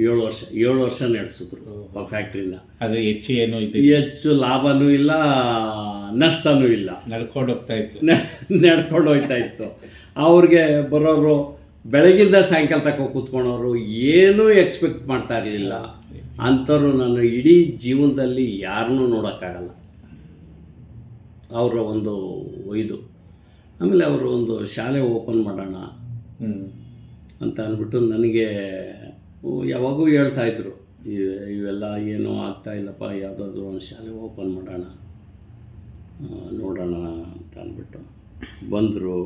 7 ವರ್ಷ ನಡೆಸಿದ್ರು ಆ ಫ್ಯಾಕ್ಟ್ರಿನ.
ಅದು
ಹೆಚ್ಚು ಲಾಭನೂ ಇಲ್ಲ, ನಷ್ಟನೂ ಇಲ್ಲ. ನಡ್ಕೊಂಡು ಹೋಗ್ತಾ ಇತ್ತು. ಅವ್ರಿಗೆ ಬರೋರು ಬೆಳಗಿಂದ ಸಾಯಂಕಾಲ ತಕ್ಕ ಕೂತ್ಕೊಳೋರು, ಏನೂ ಎಕ್ಸ್ಪೆಕ್ಟ್ ಮಾಡ್ತಾ ಇರಲಿಲ್ಲ. ಅಂಥವ್ರು ನಾನು ಇಡೀ ಜೀವನದಲ್ಲಿ ಯಾರನ್ನೂ ನೋಡೋಕ್ಕಾಗಲ್ಲ. ಅವರ ಒಂದು ಇದು. ಆಮೇಲೆ ಅವರು ಒಂದು ಶಾಲೆ ಓಪನ್ ಮಾಡೋಣ ಅಂತ ಅಂದ್ಬಿಟ್ಟು ನನಗೆ ಯಾವಾಗೂ ಹೇಳ್ತಾಯಿದ್ರು, ಇವೆಲ್ಲ ಏನೂ ಆಗ್ತಾಯಿಲ್ಲಪ್ಪ, ಯಾವುದಾದ್ರೂ ಒಂದು ಶಾಲೆ ಓಪನ್ ಮಾಡೋಣ ನೋಡೋಣ ಅಂತ ಅಂದ್ಬಿಟ್ಟು ಬಂದರು.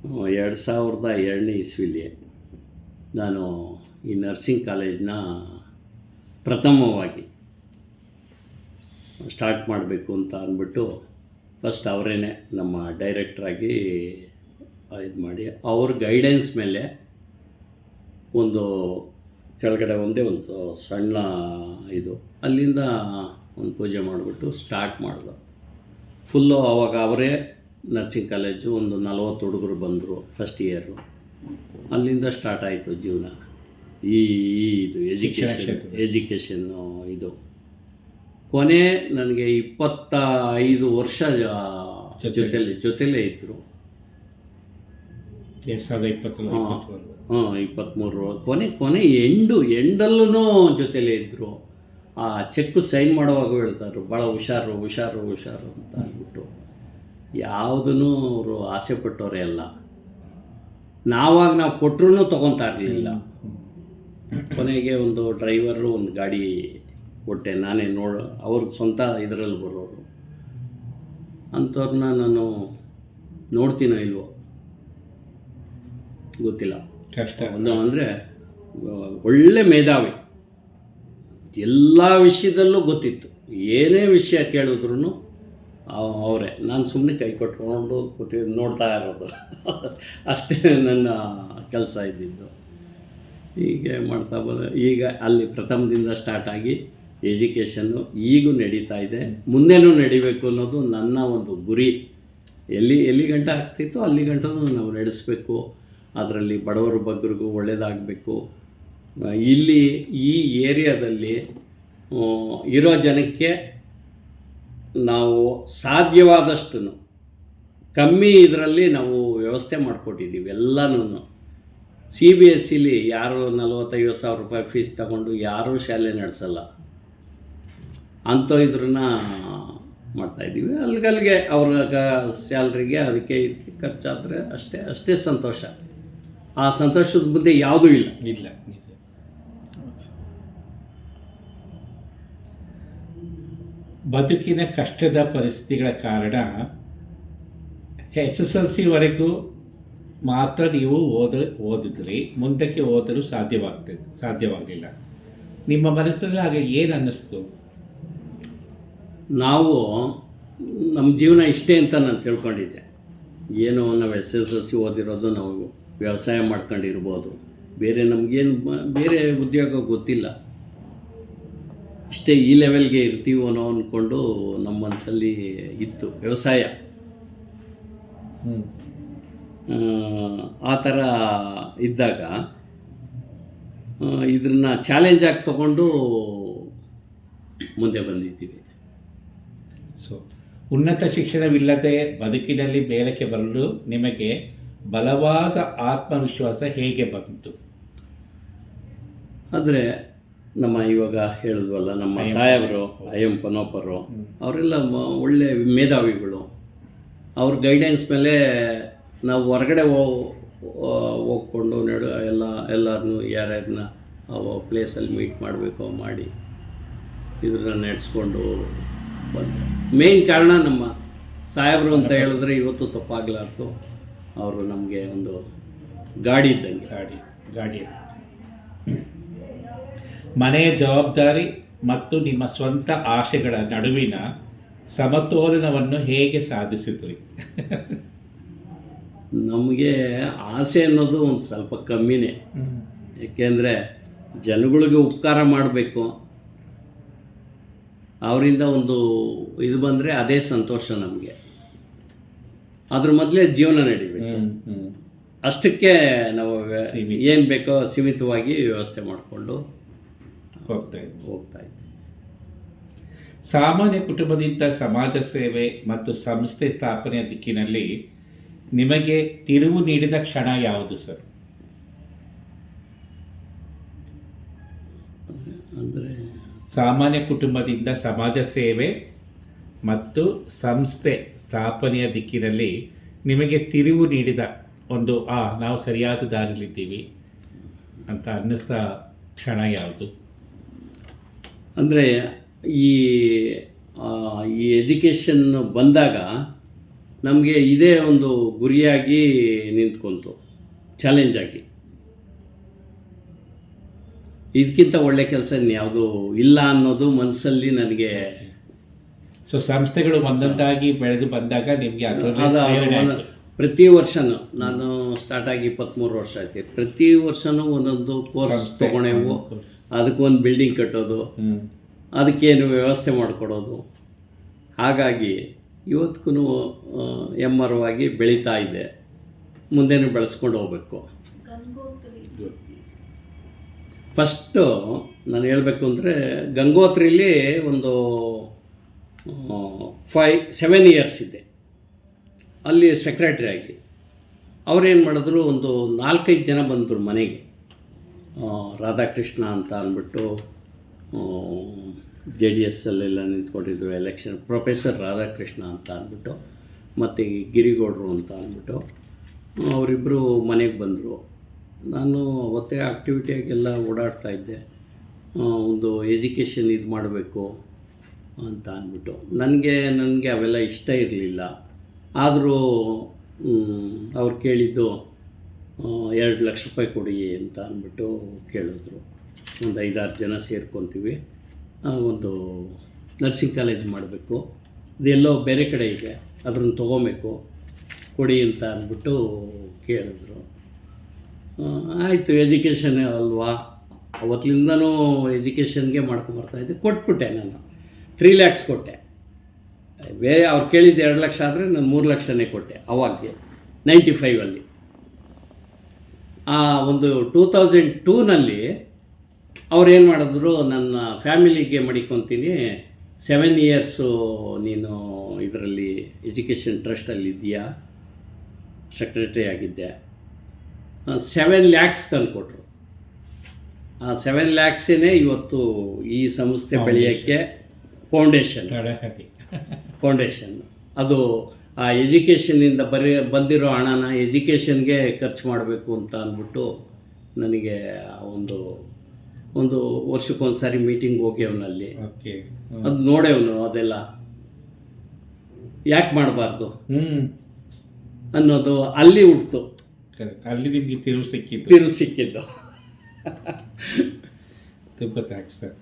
2002ನೇ ಇಸ್ವಿಲಿ ನಾನು ಈ ನರ್ಸಿಂಗ್ ಕಾಲೇಜ್ನ ಪ್ರಥಮವಾಗಿ ಸ್ಟಾರ್ಟ್ ಮಾಡಬೇಕು ಅಂತ ಅಂದ್ಬಿಟ್ಟು ಫಸ್ಟ್ ಅವರೇ ನಮ್ಮ ಡೈರೆಕ್ಟ್ರಾಗಿ ಇದು ಮಾಡಿ, ಅವ್ರ ಗೈಡೆನ್ಸ್ ಮೇಲೆ ಒಂದು ಕೆಳಗಡೆ ಒಂದೇ ಒಂದು ಸಣ್ಣ ಇದು, ಅಲ್ಲಿಂದ ಒಂದು ಪೂಜೆ ಮಾಡಿಬಿಟ್ಟು ಸ್ಟಾರ್ಟ್ ಮಾಡಿದ್ರು. ಫುಲ್ಲು ಅವಾಗ ಅವರೇ ನರ್ಸಿಂಗ್ ಕಾಲೇಜು ಒಂದು 40 ಹುಡುಗರು ಬಂದರು ಫಸ್ಟ್ ಇಯರು. ಅಲ್ಲಿಂದ ಸ್ಟಾರ್ಟ್ ಆಯಿತು ಜೀವನ. ಇದು ಎಜುಕೇಷನ್ನು ಇದು ಕೊನೆ ನನಗೆ 25 ವರ್ಷ ಜೊತೆಲೇ ಇದ್ದರು. 23 ಕೊನೆ ಎಂಡಲ್ಲೂ ಜೊತೆಲೇ ಇದ್ದರು. ಆ ಚೆಕ್ ಸೈನ್ ಮಾಡುವಾಗ ಹೇಳ್ತಾರೆ ಭಾಳ ಹುಷಾರು ಅಂತ ಅಂದ್ಬಿಟ್ಟು. ಯಾವುದೂ ಅವರು ಆಸೆ ಪಟ್ಟವರೇ ಅಲ್ಲ. ನಾವು ಕೊಟ್ಟರು ತೊಗೊತಾ ಇರಲಿಲ್ಲ. ಕೊನೆಗೆ ಒಂದು ಡ್ರೈವರು ಒಂದು ಗಾಡಿ ಕೊಟ್ಟೆ ನಾನೇ. ಅವ್ರಿಗೆ ಸ್ವಂತ ಇದರಲ್ಲಿ ಬರೋರು ಅಂಥವ್ರನ್ನ ನಾನು ನೋಡ್ತೀನೋ ಇಲ್ವೋ ಗೊತ್ತಿಲ್ಲ. ಒಂದು ಅಂದರೆ ಒಳ್ಳೆ ಮೇಧಾವಿ, ಎಲ್ಲ ವಿಷಯದಲ್ಲೂ ಗೊತ್ತಿತ್ತು. ಏನೇ ವಿಷಯ ಕೇಳಿದ್ರು ಅವರೇ. ನಾನು ಸುಮ್ಮನೆ ಕೈ ಕೊಟ್ಕೊಂಡು ನೋಡ್ತಾ ಇರೋದು ಅಷ್ಟೇ ನನ್ನ ಕೆಲಸ ಇದ್ದಿದ್ದು. ಹೀಗೆ ಮಾಡ್ತಾ ಈಗ ಅಲ್ಲಿ ಪ್ರಥಮದಿಂದ ಸ್ಟಾರ್ಟ್ ಆಗಿ ಎಜುಕೇಷನ್ನು ಈಗೂ ನಡೀತಾ ಇದೆ, ಮುಂದೆನೂ ನಡಿಬೇಕು ಅನ್ನೋದು ನನ್ನ ಒಂದು ಗುರಿ. ಎಲ್ಲಿ ಗಂಟ ಆಗ್ತಿತ್ತು ಅಲ್ಲಿ ಗಂಟನೂ ನಾವು ನಡೆಸಬೇಕು. ಅದರಲ್ಲಿ ಬಡವರ ಬಗ್ಗರಿಗೂ ಒಳ್ಳೆಯದಾಗಬೇಕು. ಇಲ್ಲಿ ಈ ಏರಿಯಾದಲ್ಲಿ ಇರೋ ಜನಕ್ಕೆ ನಾವು ಸಾಧ್ಯವಾದಷ್ಟು ಕಮ್ಮಿ ಇದರಲ್ಲಿ ನಾವು ವ್ಯವಸ್ಥೆ ಮಾಡಿಕೊಟ್ಟಿದ್ದೀವಿ ಎಲ್ಲನೂ. CBSEಲಿ ಯಾರು 40-50 ಸಾವಿರ ರೂಪಾಯಿ ಫೀಸ್ ತಗೊಂಡು ಯಾರೂ ಶಾಲೆ ನಡೆಸಲ್ಲ. ಅಂಥ ಇದ್ರನ್ನ ಮಾಡ್ತಾಯಿದ್ದೀವಿ. ಅಲ್ಲಿಗಲ್ಲಿಗೆ ಅವ್ರ ಸ್ಯಾಲ್ರಿಗೆ ಅದಕ್ಕೆ ಇದಕ್ಕೆ ಖರ್ಚಾದರೆ ಅಷ್ಟೇ ಸಂತೋಷ. ಆ ಸಂತೋಷದ ಮುಂದೆ ಯಾವುದೂ ಇಲ್ಲ.
ಬದುಕಿನ ಕಷ್ಟದ ಪರಿಸ್ಥಿತಿಗಳ ಕಾರಣ SSLCವರೆಗೂ ಮಾತ್ರ ನೀವು ಓದಿದ್ರಿ, ಮುಂದಕ್ಕೆ ಓದಲು ಸಾಧ್ಯವಾಗಲಿಲ್ಲ. ನಿಮ್ಮ ಮನಸ್ಸಲ್ಲಿ ಆಗ ಏನು ಅನ್ನಿಸ್ತು?
ನಮ್ಮ ಜೀವನ ಇಷ್ಟೇ ಅಂತ ನಾನು ತಿಳ್ಕೊಂಡಿದ್ದೆ. ಏನು ನಾವು SSLC ಓದಿರೋದು ನಾವು ವ್ಯವಸಾಯ ಮಾಡ್ಕೊಂಡಿರ್ಬೋದು, ಬೇರೆ ಉದ್ಯೋಗ ಗೊತ್ತಿಲ್ಲ. ಇಷ್ಟೇ ಈ ಲೆವೆಲ್ಗೆ ಇರ್ತೀವೋ ಅಂದ್ಕೊಂಡು ನಮ್ಮ ಮನಸ್ಸಲ್ಲಿ ಇತ್ತು ವ್ಯವಸಾಯ. ಆ ಥರ ಇದ್ದಾಗ ಇದನ್ನು ಚಾಲೆಂಜ್ ಆಗಿ ತಗೊಂಡು ಮುಂದೆ ಬಂದಿದ್ದೀವಿ.
ಸೊ ಉನ್ನತ ಶಿಕ್ಷಣವಿಲ್ಲದೆ ಬದುಕಿನಲ್ಲಿ ಮೇಲಕ್ಕೆ ಬರಲು ನಿಮಗೆ ಬಲವಾದ ಆತ್ಮವಿಶ್ವಾಸ ಹೇಗೆ ಬಂತು?
ಆದರೆ ನಮ್ಮ ಇವಾಗ ಹೇಳಿದ್ವಲ್ಲ, ನಮ್ಮ ಸಾಹೇಬರು IM ಪನೋಪರು ಅವರೆಲ್ಲ ಒಳ್ಳೆ ಮೇಧಾವಿಗಳು. ಅವ್ರ ಗೈಡೆನ್ಸ್ ಮೇಲೆ ನಾವು ಹೊರಗಡೆ ಹೋಗ್ಕೊಂಡು ಎಲ್ಲರನ್ನೂ ಯಾರ್ಯಾರನ್ನ ಪ್ಲೇಸಲ್ಲಿ ಮೀಟ್ ಮಾಡಬೇಕು ಮಾಡಿ ಇದನ್ನ ನಡೆಸ್ಕೊಂಡು ಬಂದೆ. ಮೇಯ್ನ್ ಕಾರಣ ನಮ್ಮ ಸಾಹೇಬರು ಅಂತ ಹೇಳಿದ್ರೆ ಇವತ್ತು ತಪ್ಪಾಗಲಾರ್ದು. ಅವರು ನಮಗೆ ಒಂದು ಗಾಡಿ ಇದ್ದಂಗೆ.
ಗಾಡಿ ಮನೆಯ ಜವಾಬ್ದಾರಿ ಮತ್ತು ನಿಮ್ಮ ಸ್ವಂತ ಆಸೆಗಳ ನಡುವಿನ ಸಮತೋಲನವನ್ನು ಹೇಗೆ ಸಾಧಿಸಿದ್ರಿ?
ನಮಗೆ ಆಸೆ ಅನ್ನೋದು ಒಂದು ಸ್ವಲ್ಪ ಕಮ್ಮಿನೇ. ಏಕೆಂದರೆ ಜನಗಳಿಗೆ ಉಪಕಾರ ಮಾಡಬೇಕು, ಅವರಿಂದ ಒಂದು ಇದು ಬಂದರೆ ಅದೇ ಸಂತೋಷ ನಮಗೆ. ಅದ್ರ ಮೊದಲೇ ಜೀವನ ನಡಿಬೇಕು. ಅಷ್ಟಕ್ಕೆ ನಾವು ಏನು ಬೇಕೋ ಸೀಮಿತವಾಗಿ ವ್ಯವಸ್ಥೆ ಮಾಡಿಕೊಂಡು ಹೋಗ್ತಾ ಇದ್ವಿ.
ಸಾಮಾನ್ಯ ಕುಟುಂಬದಿಂದ ಸಮಾಜ ಸೇವೆ ಮತ್ತು ಸಂಸ್ಥೆ ಸ್ಥಾಪನೆಯ ದಿಕ್ಕಿನಲ್ಲಿ ನಿಮಗೆ ತಿರುವು ನೀಡಿದ ಕ್ಷಣ ಯಾವುದು ಸರ್?
ಅಂದರೆ
ಸಾಮಾನ್ಯ ಕುಟುಂಬದಿಂದ ಸಮಾಜ ಸೇವೆ ಮತ್ತು ಸಂಸ್ಥೆ ಸ್ಥಾಪನೆಯ ದಿಕ್ಕಿನಲ್ಲಿ ನಿಮಗೆ ತಿರುವು ನೀಡಿದ ಒಂದು ನಾವು ಸರಿಯಾದ ದಾರಿಲಿದ್ದೀವಿ ಅಂತ ಅನ್ನಿಸ್ದ ಕ್ಷಣ ಯಾವುದು?
ಅಂದರೆ ಈ ಎಜುಕೇಷನ್ ಬಂದಾಗ ನಮಗೆ ಇದೇ ಒಂದು ಗುರಿಯಾಗಿ ನಿಂತ್ಕೊಂತು, ಚಾಲೆಂಜ್ ಆಗಿ. ಇದಕ್ಕಿಂತ ಒಳ್ಳೆ ಕೆಲಸ ಇನ್ಯಾವುದೂ ಇಲ್ಲ ಅನ್ನೋದು ಮನಸ್ಸಲ್ಲಿ ನನಗೆ.
ಸೊ ಸಂಸ್ಥೆಗಳು ಒಂದೊಂದಾಗಿ ಬೆಳೆದು ಬಂದಾಗ ನಿಮಗೆ
ಪ್ರತಿ ವರ್ಷನೂ ನಾನು ಸ್ಟಾರ್ಟ್ ಆಗಿ 23 ವರ್ಷ ಆಯ್ತು. ಪ್ರತಿ ವರ್ಷವೂ ಒಂದೊಂದು ಕೋರ್ಸ್ ತೊಗೊಂಡೆವು. ಅದಕ್ಕೊಂದು ಬಿಲ್ಡಿಂಗ್ ಕಟ್ಟೋದು, ಅದಕ್ಕೇನು ವ್ಯವಸ್ಥೆ ಮಾಡಿಕೊಡೋದು. ಹಾಗಾಗಿ ಇವತ್ತಿಗೂ ಎಮ್ಮರವಾಗಿ ಬೆಳೀತಾ ಇದೆ, ಮುಂದೆನೂ ಬೆಳೆಸ್ಕೊಂಡು ಹೋಗ್ಬೇಕು. ಫಸ್ಟು ನಾನು ಹೇಳಬೇಕು ಅಂದರೆ ಗಂಗೋತ್ರಿಲಿ ಒಂದು 7 ಇಯರ್ಸ್ ಇದೆ, ಅಲ್ಲಿ ಸೆಕ್ರೆಟ್ರಿ ಆಗಿ. ಅವ್ರೇನು ಮಾಡಿದ್ರು, ಒಂದು 4-5 ಜನ ಬಂದರು ಮನೆಗೆ. ರಾಧಾಕೃಷ್ಣ ಅಂತ ಅಂದ್ಬಿಟ್ಟು JDS ಅಲ್ಲೆಲ್ಲ ನಿಂತ್ಕೊಂಡಿದ್ರು ಎಲೆಕ್ಷನ್, ಪ್ರೊಫೆಸರ್ ರಾಧಾಕೃಷ್ಣ ಅಂತ ಅಂದ್ಬಿಟ್ಟು, ಮತ್ತು ಗಿರಿಗೌಡರು ಅಂತ ಅಂದ್ಬಿಟ್ಟು ಅವರಿಬ್ಬರು ಮನೆಗೆ ಬಂದರು. ನಾನು ಅವತ್ತೇ ಆ್ಯಕ್ಟಿವಿಟಿಯಾಗೆಲ್ಲ ಓಡಾಡ್ತಾಯಿದ್ದೆ, ಒಂದು ಎಜುಕೇಷನ್ ಇದು ಮಾಡಬೇಕು ಅಂತ ಅಂದ್ಬಿಟ್ಟು. ನನಗೆ ಅವೆಲ್ಲ ಇಷ್ಟ ಇರಲಿಲ್ಲ. ಆದರೂ ಅವ್ರು ಕೇಳಿದ್ದು 2 ಲಕ್ಷ ರೂಪಾಯಿ ಕೊಡಿ ಅಂತ ಅಂದ್ಬಿಟ್ಟು ಕೇಳಿದ್ರು. ಒಂದು 5-6 ಜನ ಸೇರ್ಕೊತೀವಿ, ಒಂದು ನರ್ಸಿಂಗ್ ಕಾಲೇಜ್ ಮಾಡಬೇಕು, ಇದೆಲ್ಲೋ ಬೇರೆ ಕಡೆ ಇದೆ, ಅದನ್ನು ತೊಗೊಬೇಕು, ಕೊಡಿ ಅಂತ ಅಂದ್ಬಿಟ್ಟು ಕೇಳಿದ್ರು. ಆಯಿತು, ಎಜುಕೇಷನ್ ಅಲ್ವಾ, ಅವತ್ತಿಂದನೂ ಎಜುಕೇಷನ್ಗೆ ಮಾಡ್ಕೊಂಬರ್ತಾಯಿದ್ದೆ. ಕೊಟ್ಬಿಟ್ಟೆ ನಾನು 3 lakhs ಕೊಟ್ಟೆ. ಬೇರೆ ಅವ್ರು ಕೇಳಿದ್ದು 2 ಲಕ್ಷ ಆದರೆ ನಾನು 3 ಲಕ್ಷನೇ ಕೊಟ್ಟೆ ಅವಾಗೆ, 95ಅಲ್ಲಿ. ಒಂದು 2002ನಲ್ಲಿ ಅವ್ರೇನು ಮಾಡಿದ್ರು, ನನ್ನ ಫ್ಯಾಮಿಲಿಗೆ ಮಡಿಕೊತೀನಿ, 7 ಇಯರ್ಸು ನೀನು ಇದರಲ್ಲಿ ಎಜುಕೇಷನ್ ಟ್ರಸ್ಟಲ್ಲಿ ಇದೆಯಾ, ಸೆಕ್ರೆಟರಿ ಆಗಿದ್ದೆ, 7 lakhs ತಂದು ಕೊಟ್ಟರು. ಆ 7 lakhsನೇ ಇವತ್ತು ಈ ಸಂಸ್ಥೆ ಬೆಳೆಯೋಕ್ಕೆ ಫೌಂಡೇಶನ್. ಅದು ಆ ಎಜುಕೇಷನ್ನಿಂದ ಬಂದಿರೋ ಹಣನ ಎಜುಕೇಷನ್ಗೆ ಖರ್ಚು ಮಾಡಬೇಕು ಅಂತ ಅಂದ್ಬಿಟ್ಟು ನನಗೆ ಒಂದು ವರ್ಷಕ್ಕೊಂದು ಸಾರಿ ಮೀಟಿಂಗ್ ಹೋಗ್ಯವನಲ್ಲಿ, ಅದು ನೋಡೇವನು, ಅದೆಲ್ಲ ಯಾಕೆ ಮಾಡಬಾರ್ದು ಅನ್ನೋದು ಅಲ್ಲಿ ಹುಟ್ಟಿತು.
ಅಲ್ಲಿ ನಿಮಗೆ ತಿರು ಸಿಕ್ಕಿದ್ದು. ತುಂಬ ಥ್ಯಾಂಕ್ಸ್ ಸರ್.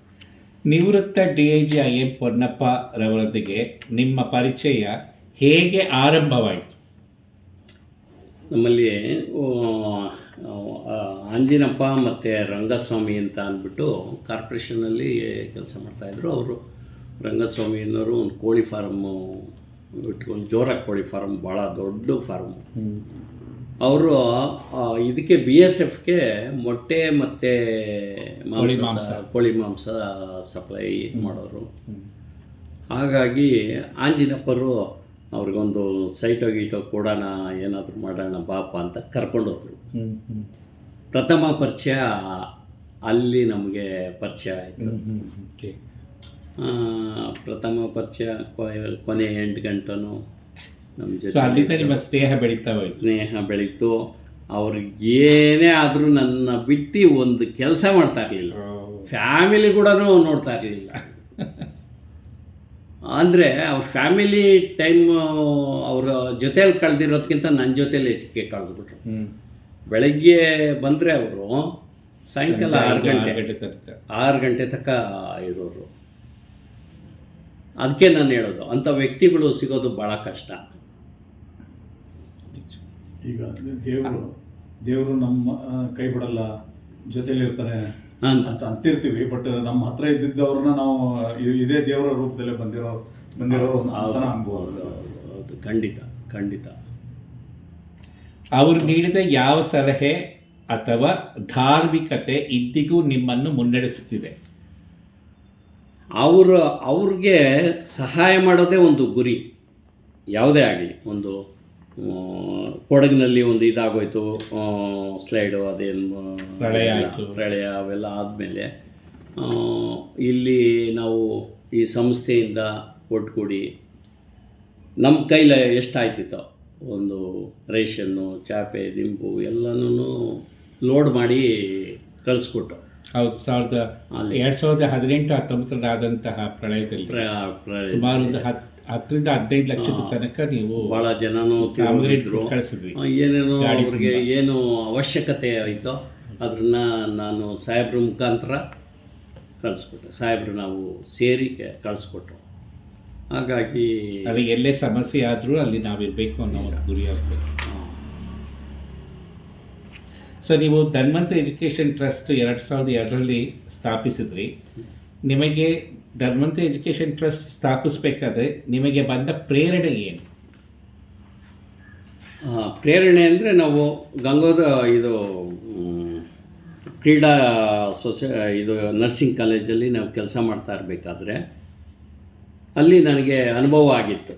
ನಿವೃತ್ತ DIG IM ಪೊನ್ನಪ್ಪ ರವರೊಂದಿಗೆ ನಿಮ್ಮ ಪರಿಚಯ ಹೇಗೆ ಆರಂಭವಾಯಿತು?
ನಮ್ಮಲ್ಲಿ ಆಂಜಿನಪ್ಪ ಮತ್ತು ರಂಗಸ್ವಾಮಿ ಅಂತ ಅಂದ್ಬಿಟ್ಟು ಕಾರ್ಪೊರೇಷನಲ್ಲಿ ಕೆಲಸ ಮಾಡ್ತಾಯಿದ್ರು. ಅವರು ರಂಗಸ್ವಾಮಿ ಅನ್ನೋರು ಒಂದು ಕೋಳಿ ಫಾರಮ್ಮು ಇಟ್ಕೊಂಡು, ಜೋರಾಗಿ ಕೋಳಿ ಫಾರಮ್, ಭಾಳ ದೊಡ್ಡ ಫಾರ್ಮು. ಅವರು ಇದಕ್ಕೆ BSFಗೆ ಮೊಟ್ಟೆ ಮತ್ತು ಕೋಳಿ ಮಾಂಸ ಸಪ್ಲೈ ಮಾಡೋರು. ಹಾಗಾಗಿ ಆಂಜಿನಪ್ಪರು ಅವ್ರಿಗೊಂದು ಸೈಟೋ ಗೀಟೋ ಕೊಡೋಣ, ಏನಾದರೂ ಮಾಡೋಣ ಬಾಪ ಅಂತ ಕರ್ಕೊಂಡೋದ್ರು. ಪ್ರಥಮ ಪರಿಚಯ ಅಲ್ಲಿ ನಮಗೆ ಪರಿಚಯ ಆಯಿತು. ಪ್ರಥಮ ಪರಿಚಯ ಕೊನೆ 8 ಗಂಟೆನೂ ನಮ್ಮ ಜೊತೆ
ಅಲ್ಲಿಂದ ನಿಮ್ಮ ಸ್ನೇಹ
ಬೆಳೀತು. ಅವ್ರಿಗೆ ಏನೇ ಆದರೂ ನನ್ನ ಬಿಟ್ಟು ಒಂದು ಕೆಲಸ ಮಾಡ್ತಾ ಇರಲಿಲ್ಲ, ಫ್ಯಾಮಿಲಿ ಕೂಡ ನೋಡ್ತಾ ಇರಲಿಲ್ಲ. ಅಂದರೆ ಅವ್ರ ಫ್ಯಾಮಿಲಿ ಟೈಮ್ ಅವ್ರ ಜೊತೆಯಲ್ಲಿ ಕಳೆದಿರೋದಕ್ಕಿಂತ ನನ್ನ ಜೊತೆಯಲ್ಲಿ ಹೆಚ್ಚಿಗೆ ಕಳೆದ್ಬಿಟ್ರು. ಬೆಳಗ್ಗೆ ಬಂದರೆ ಅವರು ಸಾಯಂಕಾಲ 6 ಗಂಟೆ ತನಕ ಇರೋರು. ಅದಕ್ಕೆ ನಾನು ಹೇಳೋದು, ಅಂಥ ವ್ಯಕ್ತಿಗಳು ಸಿಗೋದು ಭಾಳ ಕಷ್ಟ.
ಈಗ ದೇವರು ನಮ್ಮ ಕೈ ಬಿಡಲ್ಲ, ಜೊತೆಲಿ ಇರ್ತಾನೆ ಅಂತ ಅಂತಿರ್ತೀವಿ. ಬಟ್ ನಮ್ಮ ಹತ್ರ ಇದ್ದಿದ್ದವ್ರನ್ನ ನಾವು ಇದೇ ದೇವರ ರೂಪದಲ್ಲೇ ಬಂದಿರೋ
ಹೌದು, ಖಂಡಿತ.
ಅವರು ನೀಡಿದ ಯಾವ ಸಲಹೆ ಅಥವಾ ಧಾರ್ಮಿಕತೆ ಇಂದಿಗೂ ನಿಮ್ಮನ್ನು ಮುನ್ನಡೆಸುತ್ತಿದೆ?
ಅವ್ರಿಗೆ ಸಹಾಯ ಮಾಡೋದೇ ಒಂದು ಗುರಿ. ಯಾವುದೇ ಆಗಲಿ, ಒಂದು ಕೊಡಗಿನಲ್ಲಿ ಒಂದು ಇದಾಗೋಯ್ತು, ಸ್ಲೈಡು, ಅದೇನು ಪ್ರಳಯ ಅವೆಲ್ಲ ಆದಮೇಲೆ ಇಲ್ಲಿ ನಾವು ಈ ಸಂಸ್ಥೆಯಿಂದ ಒಟ್ಟುಗೂಡಿ ನಮ್ಮ ಕೈಲಿ ಎಷ್ಟಾಯ್ತಿತ್ತೋ ಒಂದು ರೇಷನ್ನು, ಚಾಪೆ, ದಿಂಬು ಎಲ್ಲನೂ ಲೋಡ್ ಮಾಡಿ ಕಳಿಸ್ಕೊಟ್ಟು.
ಹೌದು, 2018-19 ಆದಂತಹ ಪ್ರಳಯದಲ್ಲಿ ಸುಮಾರು ಒಂದು 10ರಿಂದ 15 ಲಕ್ಷದ ತನಕ ನೀವು
ಭಾಳ ಜನನೂ
ಕಳಿಸಿದ್ವಿ.
ಏನೇನೋ ಅವ್ರಿಗೆ ಏನು ಅವಶ್ಯಕತೆ ಆಯಿತೋ ಅದನ್ನು ನಾನು ಸಾಹೇಬ್ರ ಮುಖಾಂತರ ಕಳಿಸ್ಕೊಟ್ಟೆ. ಸಾಹೇಬ್ರು ನಾವು ಸೇರಿ ಕಳಿಸ್ಕೊಟ್ರು. ಹಾಗಾಗಿ
ಅಲ್ಲಿ ಎಲ್ಲೇ ಸಮಸ್ಯೆ ಆದರೂ ಅಲ್ಲಿ ನಾವಿರಬೇಕು ಅನ್ನೋ ಒಂದು ಗುರಿ ಆಗ್ಬೇಕು. ಸೊ ನೀವು ಧನ್ವಂತರಿ ಎಜುಕೇಷನ್ ಟ್ರಸ್ಟ್ 2002ರಲ್ಲಿ ಸ್ಥಾಪಿಸಿದ್ರಿ. ನಿಮಗೆ ಧನ್ವಂತರಿ ಎಜುಕೇಷನ್ ಟ್ರಸ್ಟ್ ಸ್ಥಾಪಿಸಬೇಕಾದ್ರೆ ನಿಮಗೆ ಬಂದ ಪ್ರೇರಣೆ ಏನು?
ಪ್ರೇರಣೆ ಅಂದರೆ ನಾವು ಇದು ಕ್ರೀಡಾ ಇದು ನರ್ಸಿಂಗ್ ಕಾಲೇಜಲ್ಲಿ ನಾವು ಕೆಲಸ ಮಾಡ್ತಾ ಇರಬೇಕಾದ್ರೆ ಅಲ್ಲಿ ನನಗೆ ಅನುಭವ ಆಗಿತ್ತು.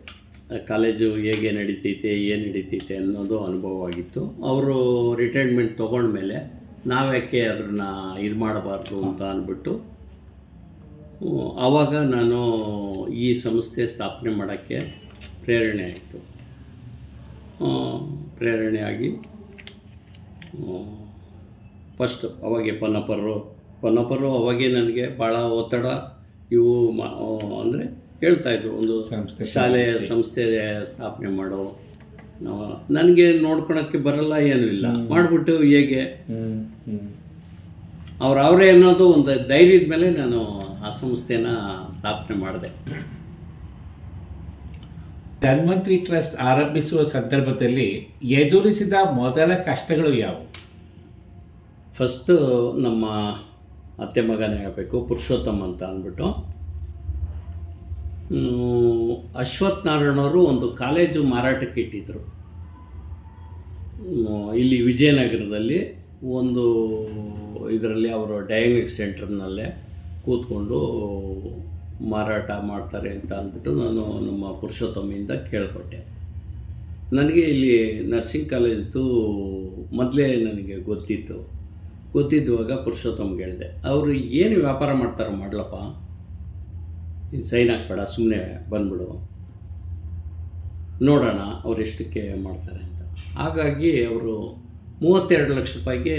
ಕಾಲೇಜು ಹೇಗೆ ನಡೀತೈತೆ ಏನು ನಡೀತೈತೆ ಅನ್ನೋದು ಅನುಭವ ಆಗಿತ್ತು. ಅವರು ರಿಟೈರ್ಮೆಂಟ್ ತೊಗೊಂಡ್ಮೇಲೆ ನಾವ್ಯಾಕೆ ಅದನ್ನು ಇದು ಮಾಡಬಾರ್ದು ಅಂತ ಅಂದ್ಬಿಟ್ಟು ಆವಾಗ ನಾನು ಈ ಸಂಸ್ಥೆ ಸ್ಥಾಪನೆ ಮಾಡೋಕ್ಕೆ ಪ್ರೇರಣೆ ಆಯಿತು. ಪ್ರೇರಣೆಯಾಗಿ ಫಸ್ಟು ಅವಾಗೆ ಪೊನ್ನಪ್ಪರು ಅವಾಗೆ ನನಗೆ ಭಾಳ ಒತ್ತಡ ಇವು ಅಂದರೆ ಹೇಳ್ತಾಯಿದ್ರು, ಒಂದು ಸಂಸ್ಥೆ ಸ್ಥಾಪನೆ ಮಾಡೋ, ನನಗೆ ನೋಡ್ಕೊಳಕ್ಕೆ ಬರಲ್ಲ, ಏನೂ ಇಲ್ಲ, ಮಾಡಿಬಿಟ್ಟು ಹೇಗೆ ಅವರೇ ಅನ್ನೋದು ಒಂದು ಧೈರ್ಯದ ಮೇಲೆ ನಾನು ಆ ಸಂಸ್ಥೆನ ಸ್ಥಾಪನೆ ಮಾಡಿದೆ.
ಧನ್ವಂತರಿ ಟ್ರಸ್ಟ್ ಆರಂಭಿಸುವ ಸಂದರ್ಭದಲ್ಲಿ ಎದುರಿಸಿದ ಮೊದಲ ಕಷ್ಟಗಳು ಯಾವುವು?
ಫಸ್ಟು ನಮ್ಮ ಅತ್ತೆ ಮಗನೇ ಆಗಬೇಕು, ಪುರುಷೋತ್ತಮ್ ಅಂತ ಅಂದ್ಬಿಟ್ಟು. ಅಶ್ವಥ್ ನಾರಾಯಣವರು ಒಂದು ಕಾಲೇಜು ಮಾರಾಟಕ್ಕೆ ಇಟ್ಟಿದ್ದರು. ಇಲ್ಲಿ ವಿಜಯನಗರದಲ್ಲಿ ಒಂದು ಇದರಲ್ಲಿ ಅವರು ಡಯಾಗ್ನೋಸ್ಟಿಕ್ ಸೆಂಟರ್ನಲ್ಲೇ ಕೂತ್ಕೊಂಡು ಮಾರಾಟ ಮಾಡ್ತಾರೆ ಅಂತ ಅಂದ್ಬಿಟ್ಟು ನಾನು ನಮ್ಮ ಪುರುಷೋತ್ತಮಿಂದ ಕೇಳ್ಪಟ್ಟೆ. ನನಗೆ ಇಲ್ಲಿ ನರ್ಸಿಂಗ್ ಕಾಲೇಜ್ದು ಮೊದಲೇ ನನಗೆ ಗೊತ್ತಿದ್ದುವಾಗ ಪುರುಷೋತ್ತಮ್ಗೆ ಹೇಳಿದೆ, ಅವರು ಏನು ವ್ಯಾಪಾರ ಮಾಡ್ತಾರೋ ಮಾಡ್ಲಪ್ಪ, ಸೈನ್ ಹಾಕ್ಬೇಡ, ಸುಮ್ಮನೆ ಬಂದ್ಬಿಡು, ನೋಡೋಣ ಅವ್ರು ಎಷ್ಟಕ್ಕೆ ಮಾಡ್ತಾರೆ ಅಂತ. ಹಾಗಾಗಿ ಅವರು 32 ಲಕ್ಷ ರೂಪಾಯಿಗೆ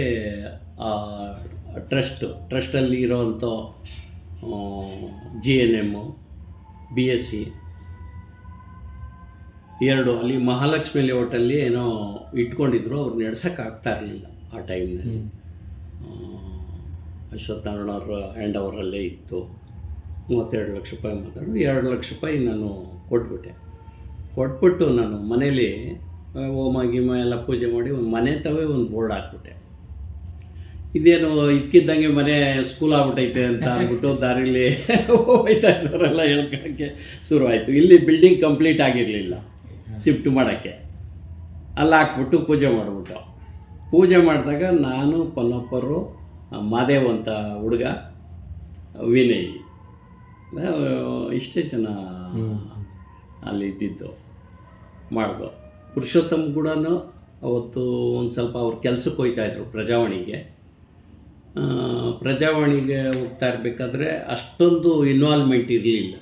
ಟ್ರಸ್ಟಲ್ಲಿ ಇರೋವಂಥ GNM, BSc 2 ಅಲ್ಲಿ ಮಹಾಲಕ್ಷ್ಮಿ ಲೇಔಟಲ್ಲಿ ಏನೋ ಇಟ್ಕೊಂಡಿದ್ರು, ಅವ್ರು ನಡೆಸೋಕ್ಕಾಗ್ತಾ ಇರಲಿಲ್ಲ ಆ ಟೈಮ್ನಲ್ಲಿ. ಅಶ್ವಥ್ ನಾರಾಯಣ ಅವರ ಹ್ಯಾಂಡ್ ಓವರಲ್ಲೇ ಇತ್ತು. 32 ಲಕ್ಷ ರೂಪಾಯಿ ಮಾತಾಡು, 2 ಲಕ್ಷ ರೂಪಾಯಿ ನಾನು ಕೊಟ್ಬಿಟ್ಟು ನಾನು ಮನೇಲಿ ಹೋಮ ಗಿಮ ಎಲ್ಲ ಪೂಜೆ ಮಾಡಿ ಒಂದು ಮನೆ ತವೇ ಒಂದು ಬೋರ್ಡ್ ಹಾಕ್ಬಿಟ್ಟೆ. ಇದೇನು ಇದ್ಕಿದ್ದಂಗೆ ಮನೆ ಸ್ಕೂಲ್ ಆಗ್ಬಿಟ್ಟೈತೆ ಅಂತ ಅಂದ್ಬಿಟ್ಟು ದಾರಿಲಿ ಹೋಗ್ತಾ ಇದ್ದವರೆಲ್ಲ ಹೇಳ್ಕೊಳಕ್ಕೆ ಶುರುವಾಯಿತು. ಇಲ್ಲಿ ಬಿಲ್ಡಿಂಗ್ ಕಂಪ್ಲೀಟ್ ಆಗಿರಲಿಲ್ಲ, ಶಿಫ್ಟ್ ಮಾಡೋಕ್ಕೆ. ಅಲ್ಲಿ ಹಾಕ್ಬಿಟ್ಟು ಪೂಜೆ ಮಾಡಿದಾಗ ನಾನು, ಪೊನ್ನಪ್ಪರು, ಮಾದೇವ್ ಅಂತ ಹುಡುಗ, ವಿನಯ್, ಇಷ್ಟೇ ಜನ ಅಲ್ಲಿ ಇದ್ದಿದ್ದು ಮಾಡ್ದು. ಪುರುಷೋತ್ತಮ್ ಕೂಡ ಅವತ್ತು ಒಂದು ಸ್ವಲ್ಪ ಅವ್ರು ಕೆಲಸಕ್ಕೆ ಹೋಗ್ತಾಯಿದ್ರು ಪ್ರಜಾವಾಣಿಗೆ ಹೋಗ್ತಾ ಇರಬೇಕಾದ್ರೆ ಅಷ್ಟೊಂದು ಇನ್ವಾಲ್ವ್ಮೆಂಟ್ ಇರಲಿಲ್ಲ.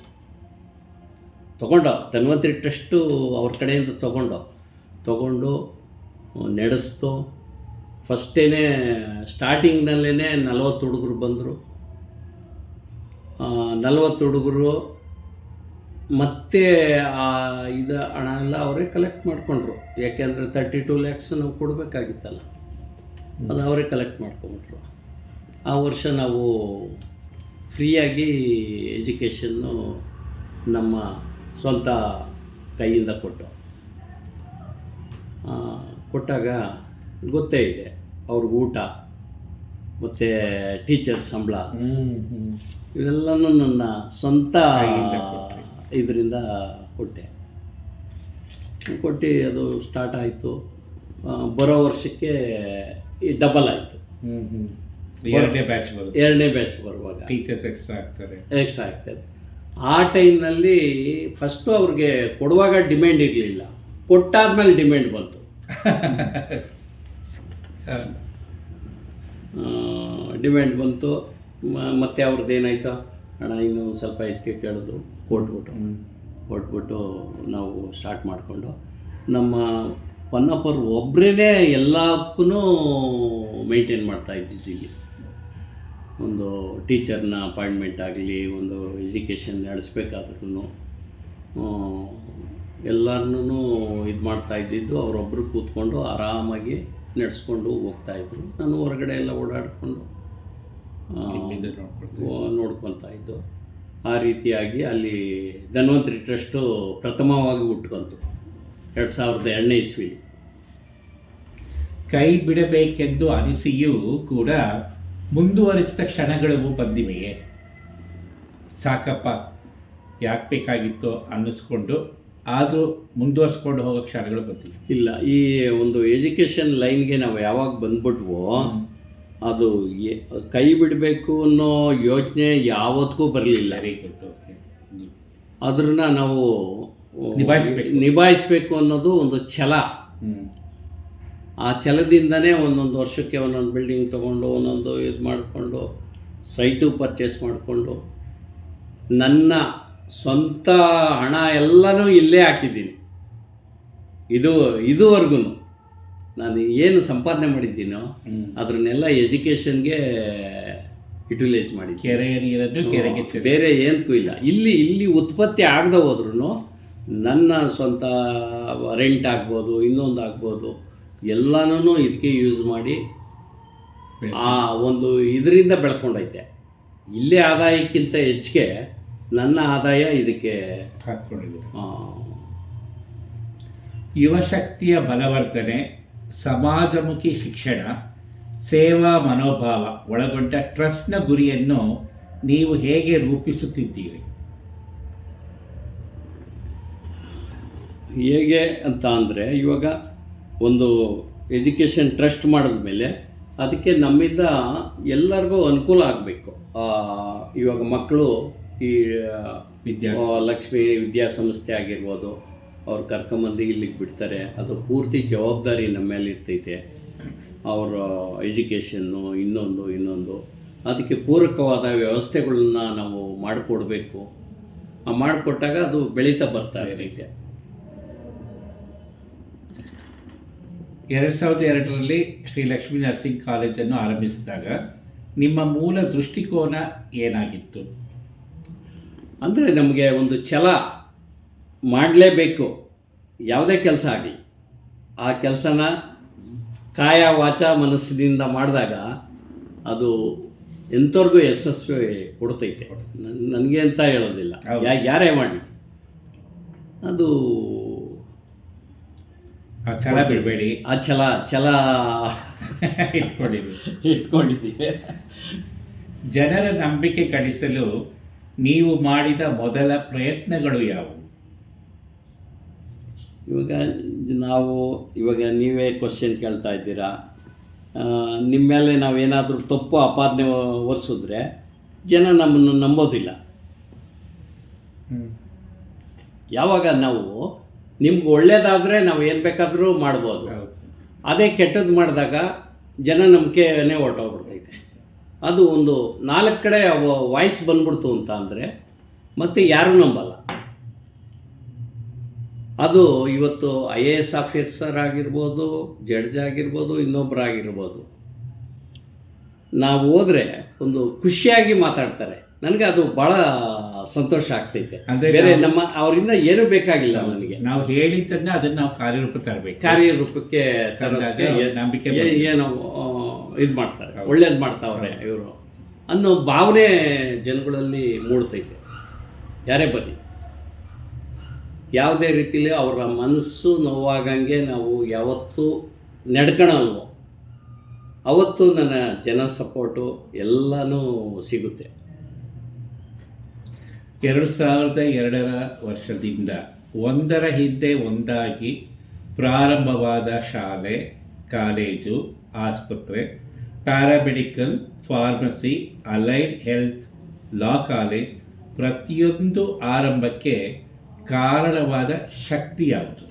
ಧನ್ವಂತರಿ ಟ್ರಸ್ಟು ಅವ್ರ ಕಡೆಯಿಂದ ತಗೊಂಡು ನಡೆಸ್ತು. ಫಸ್ಟೇ ಸ್ಟಾರ್ಟಿಂಗ್ನಲ್ಲೇ 40 ಹುಡುಗರು ಬಂದರು. 40 ಹುಡುಗರು ಮತ್ತೆ ಇದು ಹಣ ಎಲ್ಲ ಅವರೇ ಕಲೆಕ್ಟ್ ಮಾಡಿಕೊಂಡ್ರು. ಯಾಕೆಂದರೆ 32 ಲ್ಯಾಕ್ಸ್ ನಾವು ಕೊಡಬೇಕಾಗಿತ್ತಲ್ಲ, ಅದು ಅವರೇ ಕಲೆಕ್ಟ್ ಮಾಡ್ಕೊಂಬಿಟ್ರು. ಆ ವರ್ಷ ನಾವು ಫ್ರೀಯಾಗಿ ಎಜುಕೇಷನ್ನು ನಮ್ಮ ಸ್ವಂತ ಕೈಯಿಂದ ಕೊಟ್ಟಾಗ ಗೊತ್ತೇ ಇದೆ, ಅವ್ರಿಗೆ ಊಟ ಮತ್ತು ಟೀಚರ್ ಸಂಬಳ ಇವೆಲ್ಲನೂ ನನ್ನ ಸ್ವಂತ ಇದರಿಂದ ಕೊಟ್ಟು ಅದು ಸ್ಟಾರ್ಟ್ ಆಯಿತು. ಬರೋ ವರ್ಷಕ್ಕೆ ಡಬಲ್ ಆಯಿತು.
ಎರಡನೇ
ಬ್ಯಾಚ್ ಬರುವಾಗ
ಟೀಚರ್ಸ್ ಎಕ್ಸ್ಟ್ರಾ
ಆಗ್ತದೆ. ಆ ಟೈಮ್ನಲ್ಲಿ ಫಸ್ಟು ಅವ್ರಿಗೆ ಕೊಡುವಾಗ ಡಿಮ್ಯಾಂಡ್ ಇರಲಿಲ್ಲ, ಕೊಟ್ಟಾದ್ಮೇಲೆ ಡಿಮ್ಯಾಂಡ್ ಬಂತು. ಮತ್ತು ಅವ್ರದ್ದು ಏನಾಯಿತು, ಹಣ ಇನ್ನೂ ಸ್ವಲ್ಪ ಹೆಚ್ಚಿಗೆ ಕೇಳಿದ್ರು, ಕೊಟ್ಬಿಟ್ಟು ನಾವು ಸ್ಟಾರ್ಟ್ ಮಾಡಿಕೊಂಡು ನಮ್ಮ ಪೊನ್ನಪ್ಪರು ಒಬ್ಬರೇ ಎಲ್ಲಕ್ಕೂ ಮೇಂಟೈನ್ ಮಾಡ್ತಾ ಇದ್ದಿದ್ದೀವಿ. ಒಂದು ಟೀಚರ್ನ ಅಪಾಯಿಂಟ್ಮೆಂಟ್ ಆಗಲಿ, ಒಂದು ಎಜುಕೇಷನ್ ನಡೆಸ್ಬೇಕಾದ್ರೂ ಎಲ್ಲರನ್ನೂ ಇದು ಮಾಡ್ತಾ ಇದ್ದಿದ್ದು ಅವರೊಬ್ಬರು ಕೂತ್ಕೊಂಡು ಆರಾಮಾಗಿ ನಡೆಸ್ಕೊಂಡು ಹೋಗ್ತಾಯಿದ್ರು. ನಾನು ಹೊರಗಡೆ ಎಲ್ಲ ಓಡಾಡಿಕೊಂಡು ನೋಡ್ಕೊತಾ ಇದ್ದು. ಆ ರೀತಿಯಾಗಿ ಅಲ್ಲಿ ಧನ್ವಂತರಿ ಟ್ರಸ್ಟು ಪ್ರಥಮವಾಗಿ ಹುಟ್ಕೊಂತು 2002ನೇ ಇಸ್ವಿಲಿ.
ಕೈ ಬಿಡಬೇಕೆಂದು ಅನಿಸಿಯೂ ಕೂಡ ಮುಂದುವರಿಸಿದ ಕ್ಷಣಗಳು ಬಂದಿವೆಯೇ? ಸಾಕಪ್ಪ ಯಾಕೆ ಬೇಕಾಗಿತ್ತು ಅನ್ನಿಸ್ಕೊಂಡು ಆದರೂ ಮುಂದುವರ್ಸ್ಕೊಂಡು ಹೋಗೋ ಕ್ಷಣಗಳು ಬಂದಿದೆ.
ಇಲ್ಲ, ಈ ಒಂದು ಎಜುಕೇಷನ್ ಲೈನ್ಗೆ ನಾವು ಯಾವಾಗ ಬಂದ್ಬಿಟ್ವೋ ಅದು ಕೈ ಬಿಡಬೇಕು ಅನ್ನೋ ಯೋಚನೆ ಯಾವತ್ತಿಗೂ ಬರಲಿಲ್ಲ.
Very good. ಓಕೆ.
ಅದನ್ನ ನಾವು ನಿಭಾಯಿಸಬೇಕು ಅನ್ನೋದು ಒಂದು ಛಲ. ಆ ಛಲದಿಂದನೇ ಒಂದೊಂದು ವರ್ಷಕ್ಕೆ ಒಂದೊಂದು ಬಿಲ್ಡಿಂಗ್ ತೊಗೊಂಡು ಒಂದೊಂದು ಇದು ಮಾಡಿಕೊಂಡು ಸೈಟು ಪರ್ಚೇಸ್ ಮಾಡಿಕೊಂಡು ನನ್ನ ಸ್ವಂತ ಹಣ ಎಲ್ಲನೂ ಇಲ್ಲೇ ಹಾಕಿದ್ದೀನಿ. ಇದುವರೆಗೂ ನಾನು ಏನು ಸಂಪಾದನೆ ಮಾಡಿದ್ದೀನೋ ಅದನ್ನೆಲ್ಲ ಎಜುಕೇಷನ್ಗೆ ಯುಟಿಲೈಸ್ ಮಾಡಿದ್ದೀನಿ.
ಕೆರೆಯ ನೀರನ್ನು ಕೆರೆಗೆ
ಬೇರೆ ಏನಕ್ಕೂ ಇಲ್ಲ. ಇಲ್ಲಿ ಉತ್ಪತ್ತಿ ಆಗದೆ ಹೋದ್ರೂ ನನ್ನ ಸ್ವಂತ ರೆಂಟ್ ಆಗ್ಬೋದು, ಇನ್ನೊಂದು ಆಗ್ಬೋದು, ಎಲ್ಲನೂ ಇದಕ್ಕೆ ಯೂಸ್ ಮಾಡಿ ಆ ಒಂದು ಇದರಿಂದ ಬೆಳ್ಕೊಂಡೈತೆ. ಇಲ್ಲೇ ಆದಾಯಕ್ಕಿಂತ ಹೆಚ್ಚಿಗೆ ನನ್ನ ಆದಾಯ ಇದಕ್ಕೆ
ಹಾಕ್ಕೊಂಡಿದ್ದೀವಿ. ಯುವಶಕ್ತಿಯ ಬಲವರ್ಧನೆ, ಸಮಾಜಮುಖಿ ಶಿಕ್ಷಣ, ಸೇವಾ ಮನೋಭಾವ ಒಳಗೊಂಡ ಟ್ರಸ್ಟ್ನ ಗುರಿಯನ್ನು ನೀವು ಹೇಗೆ ರೂಪಿಸುತ್ತಿದ್ದೀರಿ?
ಹೇಗೆ ಅಂತ ಅಂದರೆ, ಇವಾಗ ಒಂದು ಎಜುಕೇಷನ್ ಟ್ರಸ್ಟ್ ಮಾಡಿದ್ಮೇಲೆ ಅದಕ್ಕೆ ನಮ್ಮಿಂದ ಎಲ್ಲರಿಗೂ ಅನುಕೂಲ ಆಗಬೇಕು. ಇವಾಗ ಮಕ್ಕಳು ಈ ಲಕ್ಷ್ಮೀ ವಿದ್ಯಾಸಂಸ್ಥೆ ಆಗಿರ್ಬೋದು, ಅವ್ರು ಕರ್ಕೊಂಬಂದು ಇಲ್ಲಿಗೆ ಬಿಡ್ತಾರೆ, ಅದು ಪೂರ್ತಿ ಜವಾಬ್ದಾರಿ ನಮ್ಮ ಮೇಲೆ ಇರ್ತೈತೆ. ಅವರ ಎಜುಕೇಷನ್ನು ಇನ್ನೊಂದು ಅದಕ್ಕೆ ಪೂರಕವಾದ ವ್ಯವಸ್ಥೆಗಳನ್ನ ನಾವು ಮಾಡಿಕೊಡ್ಬೇಕು. ಮಾಡಿಕೊಟ್ಟಾಗ ಅದು ಬೆಳೀತಾ ಬರ್ತಾ ಇರುತ್ತೆ.
2002ರಲ್ಲಿ ಶ್ರೀ ಲಕ್ಷ್ಮೀ ನರ್ಸಿಂಗ್ ಕಾಲೇಜನ್ನು ಆರಂಭಿಸಿದಾಗ ನಿಮ್ಮ ಮೂಲ ದೃಷ್ಟಿಕೋನ ಏನಾಗಿತ್ತು?
ಅಂದರೆ ನಮಗೆ ಒಂದು ಛಲ, ಮಾಡಲೇಬೇಕು ಯಾವುದೇ ಕೆಲಸ ಆಗಲಿ, ಆ ಕೆಲಸನ ಕಾಯ ವಾಚ ಮನಸ್ಸಿನಿಂದ ಮಾಡಿದಾಗ ಅದು ಎಂಥವ್ರಿಗೂ ಯಶಸ್ವಿ ಕೊಡ್ತೈತೆ. ನನಗೆ ಅಂತ ಹೇಳೋದಿಲ್ಲ, ಯಾರೇ ಮಾಡಿ ಅದು
ಛಲ ಬಿಡಬೇಡಿ.
ಆ ಛಲ ಇಟ್ಕೊಂಡಿದ್ದೀವಿ.
ಜನರ ನಂಬಿಕೆ ಗಳಿಸಲು ನೀವು ಮಾಡಿದ ಮೊದಲ ಪ್ರಯತ್ನಗಳು ಯಾವುವು?
ಇವಾಗ ನೀವೇ ಕ್ವಶನ್ ಕೇಳ್ತಾ ಇದ್ದೀರಾ. ನಿಮ್ಮ ಮೇಲೆ ನಾವೇನಾದರೂ ತಪ್ಪು ಆಪಾದನೆ ಹೊರಿಸಿದ್ರೆ ಜನ ನಮ್ಮನ್ನು ನಂಬೋದಿಲ್ಲ. ಯಾವಾಗ ನಾವು ನಿಮ್ಗೆ ಒಳ್ಳೇದಾದರೆ ನಾವು ಏನು ಬೇಕಾದರೂ ಮಾಡ್ಬೋದು, ಅದೇ ಕೆಟ್ಟದ್ದು ಮಾಡಿದಾಗ ಜನ ನಂಬಿಕೆನೇ ಹೊರಟೋಗ್ಬಿಡ್ತೈತೆ. ಅದು ಒಂದು 4 ಕಡೆ ವಾಯ್ಸ್ ಬಂದ್ಬಿಡ್ತು ಅಂತ ಅಂದರೆ ಮತ್ತೆ ಯಾರೂ ನಂಬಲ್ಲ. ಅದು ಇವತ್ತು IAS ಆಫೀಸರ್ ಆಗಿರ್ಬೋದು, ಜಡ್ಜ್ ಆಗಿರ್ಬೋದು, ಇನ್ನೊಬ್ಬರಾಗಿರ್ಬೋದು, ನಾವು ಹೋದರೆ ಒಂದು ಖುಷಿಯಾಗಿ ಮಾತಾಡ್ತಾರೆ. ನನಗೆ ಅದು ಭಾಳ ಸಂತೋಷ ಆಗ್ತೈತೆ.
ಅಂದರೆ
ಬೇರೆ ಅವರಿಂದ ಏನೂ ಬೇಕಾಗಿಲ್ಲ. ನನಗೆ
ನಾವು ಹೇಳಿದ್ದನ್ನು ಅದನ್ನು ನಾವು
ಕಾರ್ಯರೂಪಕ್ಕೆ
ತರೋದಕ್ಕೆ ನಂಬಿಕೆ
ಏನೋ ಇದು ಮಾಡ್ತಾರೆ, ಒಳ್ಳೇದು ಮಾಡ್ತಾವ್ರೆ ಇವರು ಅನ್ನೋ ಭಾವನೆ ಜನಗಳಲ್ಲಿ ಮೂಡ್ತೈತೆ. ಯಾರೇ ಬರಲಿ, ಯಾವುದೇ ರೀತಿಲಿ ಅವರ ಮನಸ್ಸು ನೋವಾಗಂಗೆ ನಾವು ಯಾವತ್ತೂ ನಡ್ಕೊಳಲ್ವೋ ಅವತ್ತು ನನ್ನ ಜನ ಸಪೋರ್ಟು ಎಲ್ಲನೂ ಸಿಗುತ್ತೆ.
2002ರ ವರ್ಷದಿಂದ ಒಂದರ ಹಿಂದೆ ಒಂದಾಗಿ ಪ್ರಾರಂಭವಾದ ಶಾಲೆ, ಕಾಲೇಜು, ಆಸ್ಪತ್ರೆ, paramedical, pharmacy, allied health, law college, ಪ್ರತಿಯೊಂದು ಆರಂಭಕ್ಕೆ ಕಾರಣವಾದ ಶಕ್ತಿ ಯಾವುದು?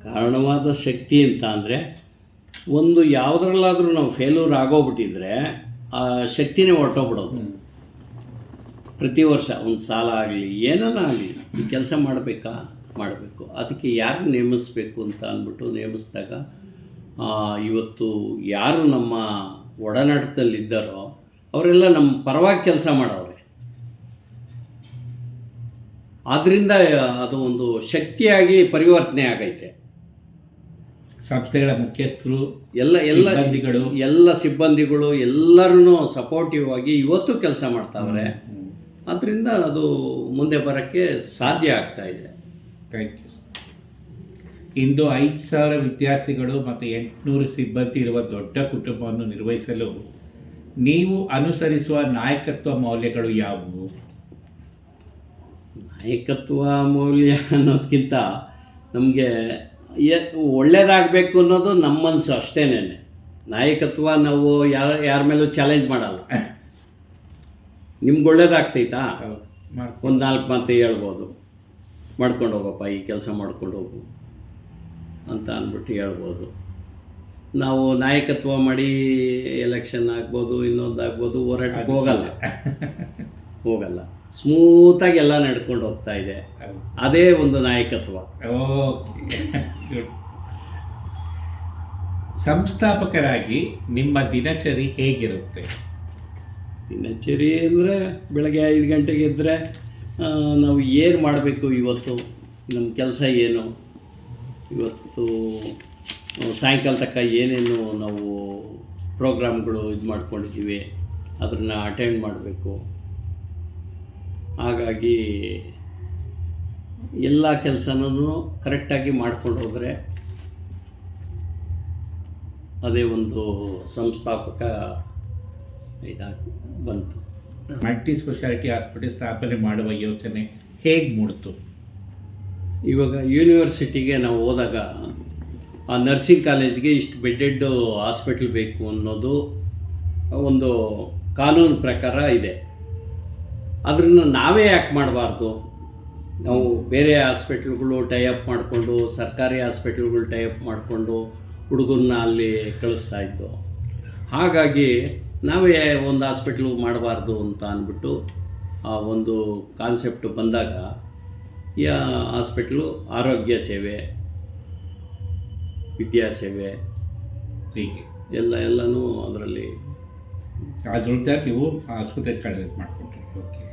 ಕಾರಣವಾದ ಶಕ್ತಿ ಅಂತ ಅಂದರೆ, ಒಂದು ಯಾವುದ್ರಲ್ಲಾದರೂ ನಾವು ಫೇಲ್ಯೂರ್ ಆಗೋಗ್ಬಿಟ್ಟಿದ್ರೆ ಆ ಶಕ್ತಿನೇ ಹೊರಟೋಗ್ಬಿಡೋದು. ಪ್ರತಿ ವರ್ಷ ಒಂದು ಸಾಲ ಆಗಲಿ ಏನಾನ ಆಗಲಿ, ಈ ಕೆಲಸ ಮಾಡಬೇಕು, ಅದಕ್ಕೆ ಯಾರು ನೇಮಿಸ್ಬೇಕು ಅಂತ ಅಂದ್ಬಿಟ್ಟು ನೇಮಿಸಿದಾಗ ಇವತ್ತು ಯಾರು ನಮ್ಮ ಒಡನಾಟದಲ್ಲಿದ್ದಾರೋ ಅವರೆಲ್ಲ ನಮ್ಮ ಪರವಾಗಿ ಕೆಲಸ ಮಾಡೋರೆ. ಆದ್ದರಿಂದ ಅದು ಒಂದು ಶಕ್ತಿಯಾಗಿ ಪರಿವರ್ತನೆ ಆಗೈತೆ.
ಸಂಸ್ಥೆಗಳ ಮುಖ್ಯಸ್ಥರು,
ಎಲ್ಲ ಸಿಬ್ಬಂದಿಗಳು ಎಲ್ಲರೂ ಸಪೋರ್ಟಿವ್ ಆಗಿ ಇವತ್ತು ಕೆಲಸ ಮಾಡ್ತಾವ್ರೆ. ಅದರಿಂದ ಅದು ಮುಂದೆ ಬರೋಕ್ಕೆ ಸಾಧ್ಯ ಆಗ್ತಾ ಇದೆ.
Thank you. ಇಂದು 5,000 ವಿದ್ಯಾರ್ಥಿಗಳು ಮತ್ತು 800 ಸಿಬ್ಬಂದಿ ಇರುವ ದೊಡ್ಡ ಕುಟುಂಬವನ್ನು ನಿರ್ವಹಿಸಲು ನೀವು ಅನುಸರಿಸುವ ನಾಯಕತ್ವ ಮೌಲ್ಯಗಳು ಯಾವುವು?
ನಾಯಕತ್ವ ಮೌಲ್ಯ ಅನ್ನೋದಕ್ಕಿಂತ ನಮಗೆ ಒಳ್ಳೇದಾಗಬೇಕು ಅನ್ನೋದು ನಮ್ಮ ಮನಸ್ಸು ಅಷ್ಟೇನೆ. ನಾಯಕತ್ವ ನಾವು ಯಾರ ಮೇಲೂ ಚಾಲೆಂಜ್ ಮಾಡಲ್ಲ. ನಿಮ್ಗೆ ಒಳ್ಳೇದಾಗ್ತೈತಾ, ಒಂದು 4 ಮಾತು ಹೇಳ್ಬೋದು, ಮಾಡ್ಕೊಂಡು ಹೋಗಪ್ಪ, ಈ ಕೆಲಸ ಮಾಡ್ಕೊಂಡು ಹೋಗು ಅಂತ ಅಂದ್ಬಿಟ್ಟು ಹೇಳ್ಬೋದು. ನಾವು ನಾಯಕತ್ವ ಮಾಡಿ ಎಲೆಕ್ಷನ್ ಆಗ್ಬೋದು, ಇನ್ನೊಂದಾಗ್ಬೋದು, ಹೋರಾಟಕ್ಕೆ ಹೋಗಲ್ಲ. ಸ್ಮೂತಾಗಿ ಎಲ್ಲ ನಡ್ಕೊಂಡು ಹೋಗ್ತಾ ಇದೆ. ಅದೇ ಒಂದು ನಾಯಕತ್ವ.
ಸಂಸ್ಥಾಪಕರಾಗಿ ನಿಮ್ಮ ದಿನಚರಿ ಹೇಗಿರುತ್ತೆ?
ದಿನಚರಿ ಅಂದರೆ ಬೆಳಗ್ಗೆ 5 ಗಂಟೆಗೆ ಎದ್ದರೆ ನಾವು ಏನು ಮಾಡಬೇಕು, ಇವತ್ತು ನಮ್ಮ ಕೆಲಸ ಏನು, ಇವತ್ತು ಸಾಯಂಕಾಲ ತನಕ ಏನೇನು ನಾವು ಪ್ರೋಗ್ರಾಮ್ಗಳು ಇದು ಮಾಡ್ಕೊಂಡಿದ್ದೀವಿ ಅದನ್ನು ಅಟೆಂಡ್ ಮಾಡಬೇಕು. ಹಾಗಾಗಿ ಎಲ್ಲ ಕೆಲಸನೂ ಕರೆಕ್ಟಾಗಿ ಮಾಡ್ಕೊಂಡು ಹೋದರೆ ಅದೇ ಒಂದು ಸಂಸ್ಥಾಪಕ ಇದಾಗಿ ಬಂತು.
ಮಲ್ಟಿ ಸ್ಪೆಷಾಲಿಟಿ ಆಸ್ಪತ್ರೆ ಸ್ಥಾಪನೆ ಮಾಡುವ ಯೋಚನೆ ಹೇಗೆ ಮೂಡಿತು?
ಇವಾಗ ಯೂನಿವರ್ಸಿಟಿಗೆ ನಾವು ಹೋದಾಗ ಆ ನರ್ಸಿಂಗ್ ಕಾಲೇಜ್ಗೆ ಇಷ್ಟು ಬೆಡ್ಡೆಡ್ ಹಾಸ್ಪಿಟ್ಲ್ ಬೇಕು ಅನ್ನೋದು ಒಂದು ಕಾನೂನು ಪ್ರಕಾರ ಇದೆ. ಅದನ್ನು ನಾವೇ ಯಾಕೆ ಮಾಡಬಾರ್ದು? ನಾವು ಬೇರೆ ಹಾಸ್ಪಿಟ್ಲ್ಗಳು ಟೈಅಪ್ ಮಾಡಿಕೊಂಡು, ಸರ್ಕಾರಿ ಹಾಸ್ಪಿಟ್ಲ್ಗಳು ಟೈಅಪ್ ಮಾಡಿಕೊಂಡು ಹುಡುಗರನ್ನ ಅಲ್ಲಿ ಕಳಿಸ್ತಾ ಇದ್ದು. ಹಾಗಾಗಿ ನಾವೇ ಒಂದು ಹಾಸ್ಪಿಟ್ಲು ಮಾಡಬಾರ್ದು ಅಂತ ಅಂದ್ಬಿಟ್ಟು ಆ ಒಂದು ಕಾನ್ಸೆಪ್ಟ್ ಬಂದಾಗ ಈ ಹಾಸ್ಪಿಟ್ಲು ಆರೋಗ್ಯ ಸೇವೆ, ವಿದ್ಯಾಸೇವೆ
ಹೀಗೆ
ಎಲ್ಲನೂ ಅದರಲ್ಲಿ
ಅದರಿಂದ ನೀವು ಆಸ್ಪತ್ರೆ ಕಳೆದು ಮಾಡಿಕೊಂಡ್ರಿ. ಓಕೆ.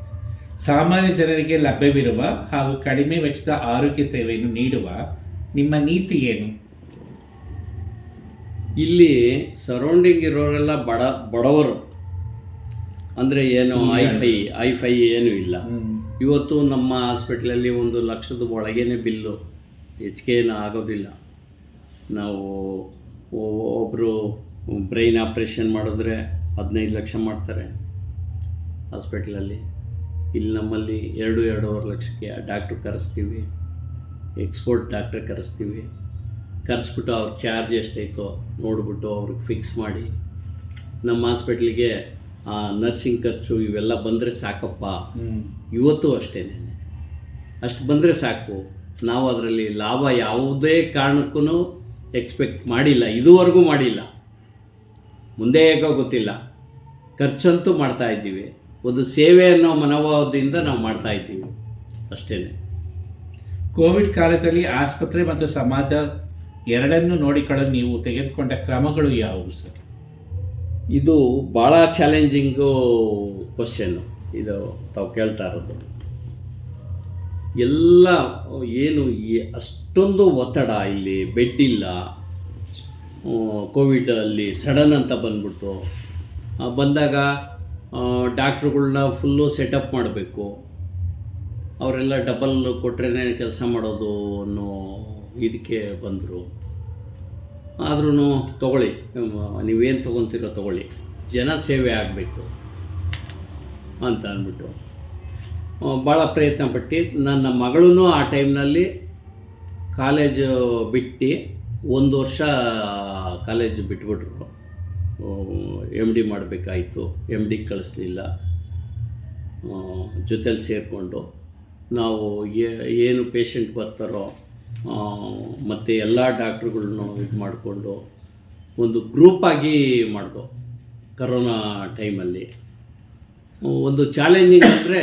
ಸಾಮಾನ್ಯ ಜನರಿಗೆ ಲಭ್ಯವಿರುವ ಹಾಗೂ ಕಡಿಮೆ ವೆಚ್ಚದ ಆರೋಗ್ಯ ಸೇವೆಯನ್ನು ನೀಡುವ ನಿಮ್ಮ ನೀತಿ ಏನು?
ಇಲ್ಲಿ ಸರೌಂಡಿಂಗ್ ಇರೋರೆಲ್ಲ ಬಡವರು, ಅಂದರೆ ಏನು ಐಫೈ ಏನೂ ಇಲ್ಲ. ಇವತ್ತು ನಮ್ಮ ಹಾಸ್ಪಿಟ್ಲಲ್ಲಿ 1 ಲಕ್ಷದ ಒಳಗೇನೆ ಬಿಲ್ಲು, ಹೆಚ್ಚಿಗೆ ಏನೂ ಆಗೋದಿಲ್ಲ. ನಾವು ಒಬ್ಬರು ಬ್ರೈನ್ ಆಪ್ರೇಷನ್ ಮಾಡಿದ್ರೆ 15 ಲಕ್ಷ ಮಾಡ್ತಾರೆ ಹಾಸ್ಪಿಟ್ಲಲ್ಲಿ. ಇಲ್ಲಿ ನಮ್ಮಲ್ಲಿ 2-2.5 ಲಕ್ಷಕ್ಕೆ ಡಾಕ್ಟ್ರು ಕರೆಸ್ತೀವಿ, ಎಕ್ಸ್ಪೋರ್ಟ್ ಡಾಕ್ಟ್ರ್ ಕರೆಸ್ತೀವಿ. ಕರೆಸ್ಬಿಟ್ಟು ಅವ್ರ ಚಾರ್ಜ್ ಎಷ್ಟೈತೋ ನೋಡಿಬಿಟ್ಟು ಅವ್ರಿಗೆ ಫಿಕ್ಸ್ ಮಾಡಿ ನಮ್ಮ ಹಾಸ್ಪಿಟ್ಲಿಗೆ ನರ್ಸಿಂಗ್ ಖರ್ಚು ಇವೆಲ್ಲ ಬಂದರೆ ಸಾಕಪ್ಪ. ಇವತ್ತು ಅಷ್ಟೇ, ಅಷ್ಟು ಬಂದರೆ ಸಾಕು. ನಾವು ಅದರಲ್ಲಿ ಲಾಭ ಯಾವುದೇ ಕಾರಣಕ್ಕೂ ಎಕ್ಸ್ಪೆಕ್ಟ್ ಮಾಡಿಲ್ಲ, ಇದುವರೆಗೂ ಮಾಡಿಲ್ಲ, ಮುಂದೆ ಹೇಗೋ ಗೊತ್ತಿಲ್ಲ. ಖರ್ಚಂತೂ ಮಾಡ್ತಾಯಿದ್ದೀವಿ, ಒಂದು ಸೇವೆ ಅನ್ನೋ ಮನೋಭಾವದಿಂದ ನಾವು ಮಾಡ್ತಾಯಿದ್ದೀವಿ ಅಷ್ಟೇ.
ಕೋವಿಡ್ ಕಾಲದಲ್ಲಿ ಆಸ್ಪತ್ರೆ ಮತ್ತು ಸಮಾಜ ಎರಡನ್ನೂ ನೋಡಿಕೊಳ್ಳಲು ನೀವು ತೆಗೆದುಕೊಂಡ ಕ್ರಮಗಳು ಯಾವುವು ಸರ್?
ಇದು ಭಾಳ ಚಾಲೆಂಜಿಂಗು ಕ್ವಶನ್ನು ಇದು ತಾವು ಕೇಳ್ತಾ ಇರೋದು. ಎಲ್ಲ ಏನು ಅಷ್ಟೊಂದು ಒತ್ತಡ, ಇಲ್ಲಿ ಬೆಡ್ ಇಲ್ಲ, ಕೋವಿಡಲ್ಲಿ ಸಡನ್ ಅಂತ ಬಂದ್ಬಿಡ್ತು. ಬಂದಾಗ ಡಾಕ್ಟ್ರುಗಳ್ನ ಫುಲ್ಲು ಸೆಟಪ್ ಮಾಡಬೇಕು, ಅವರೆಲ್ಲ ಡಬಲ್ ಕೊಟ್ರೇ ಕೆಲಸ ಮಾಡೋದು ಅನ್ನೋ ಇದಕ್ಕೆ ಬಂದರು. ಆದ್ರೂ ತೊಗೊಳ್ಳಿ, ನೀವೇನು ತೊಗೊತೀರೋ ತೊಗೊಳ್ಳಿ, ಜನ ಸೇವೆ ಆಗಬೇಕು ಅಂತ ಅಂದ್ಬಿಟ್ಟು ಭಾಳ ಪ್ರಯತ್ನ ಪಟ್ಟು ನನ್ನ ಮಗಳೂ ಆ ಟೈಮ್ನಲ್ಲಿ ಕಾಲೇಜು ಬಿಟ್ಟು 1 ವರ್ಷ ಕಾಲೇಜು ಬಿಟ್ಬಿಟ್ರು. MD ಮಾಡಬೇಕಾಯಿತು, MD ಕಳಿಸ್ಲಿಲ್ಲ. ಜೊತೆಲಿ ಸೇರಿಕೊಂಡು ನಾವು ಏನು ಪೇಷಂಟ್ ಬರ್ತಾರೋ ಮತ್ತು ಎಲ್ಲ ಡಾಕ್ಟ್ರುಗಳ್ನು ಇದು ಮಾಡಿಕೊಂಡು ಒಂದು ಗ್ರೂಪಾಗಿ ಮಾಡಿದೋ. ಕರೋನಾ ಟೈಮಲ್ಲಿ ಒಂದು ಚಾಲೆಂಜಿಂಗ್ ಅಂದರೆ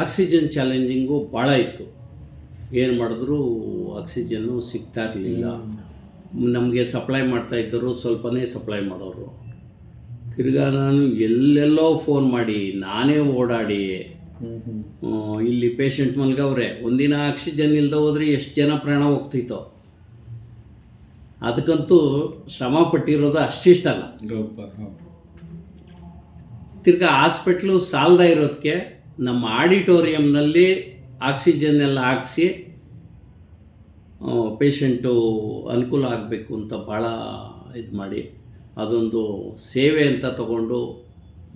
ಆಕ್ಸಿಜನ್ ಚಾಲೆಂಜಿಂಗು ಭಾಳ ಇತ್ತು. ಏನು ಮಾಡಿದ್ರೂ ಆಕ್ಸಿಜನ್ನು ಸಿಗ್ತಾ ಇರಲಿಲ್ಲ. ನಮಗೆ ಸಪ್ಲೈ ಮಾಡ್ತಾಯಿದ್ದರು, ಸ್ವಲ್ಪನೇ ಸಪ್ಲೈ ಮಾಡೋರು. ತಿರ್ಗಾ ನಾನು ಎಲ್ಲೆಲ್ಲೋ ಫೋನ್ ಮಾಡಿ ನಾನೇ ಓಡಾಡಿ ಇಲ್ಲಿ ಪೇಷಂಟ್ ಮಲ್ಗವ್ರೆ, ಒಂದಿನ ಆಕ್ಸಿಜನ್ ಇಲ್ಲದೆ ಹೋದರೆ ಎಷ್ಟು ಜನ ಪ್ರಾಣ ಹೋಗ್ತಿತ್ತೋ. ಅದಕ್ಕಂತೂ ಶ್ರಮ ಪಟ್ಟಿರೋದು ಅಷ್ಟಿಷ್ಟಲ್ಲ. ತಿರ್ಗಾ ಹಾಸ್ಪಿಟ್ಲು ಸಾಲದ ಇರೋದಕ್ಕೆ ನಮ್ಮ ಆಡಿಟೋರಿಯಂನಲ್ಲಿ ಆಕ್ಸಿಜನ್ ಎಲ್ಲ ಹಾಕ್ಸಿ ಪೇಷಂಟು ಅನುಕೂಲ ಆಗಬೇಕು ಅಂತ ಭಾಳ ಇದು ಮಾಡಿ ಅದೊಂದು ಸೇವೆ ಅಂತ ತಗೊಂಡು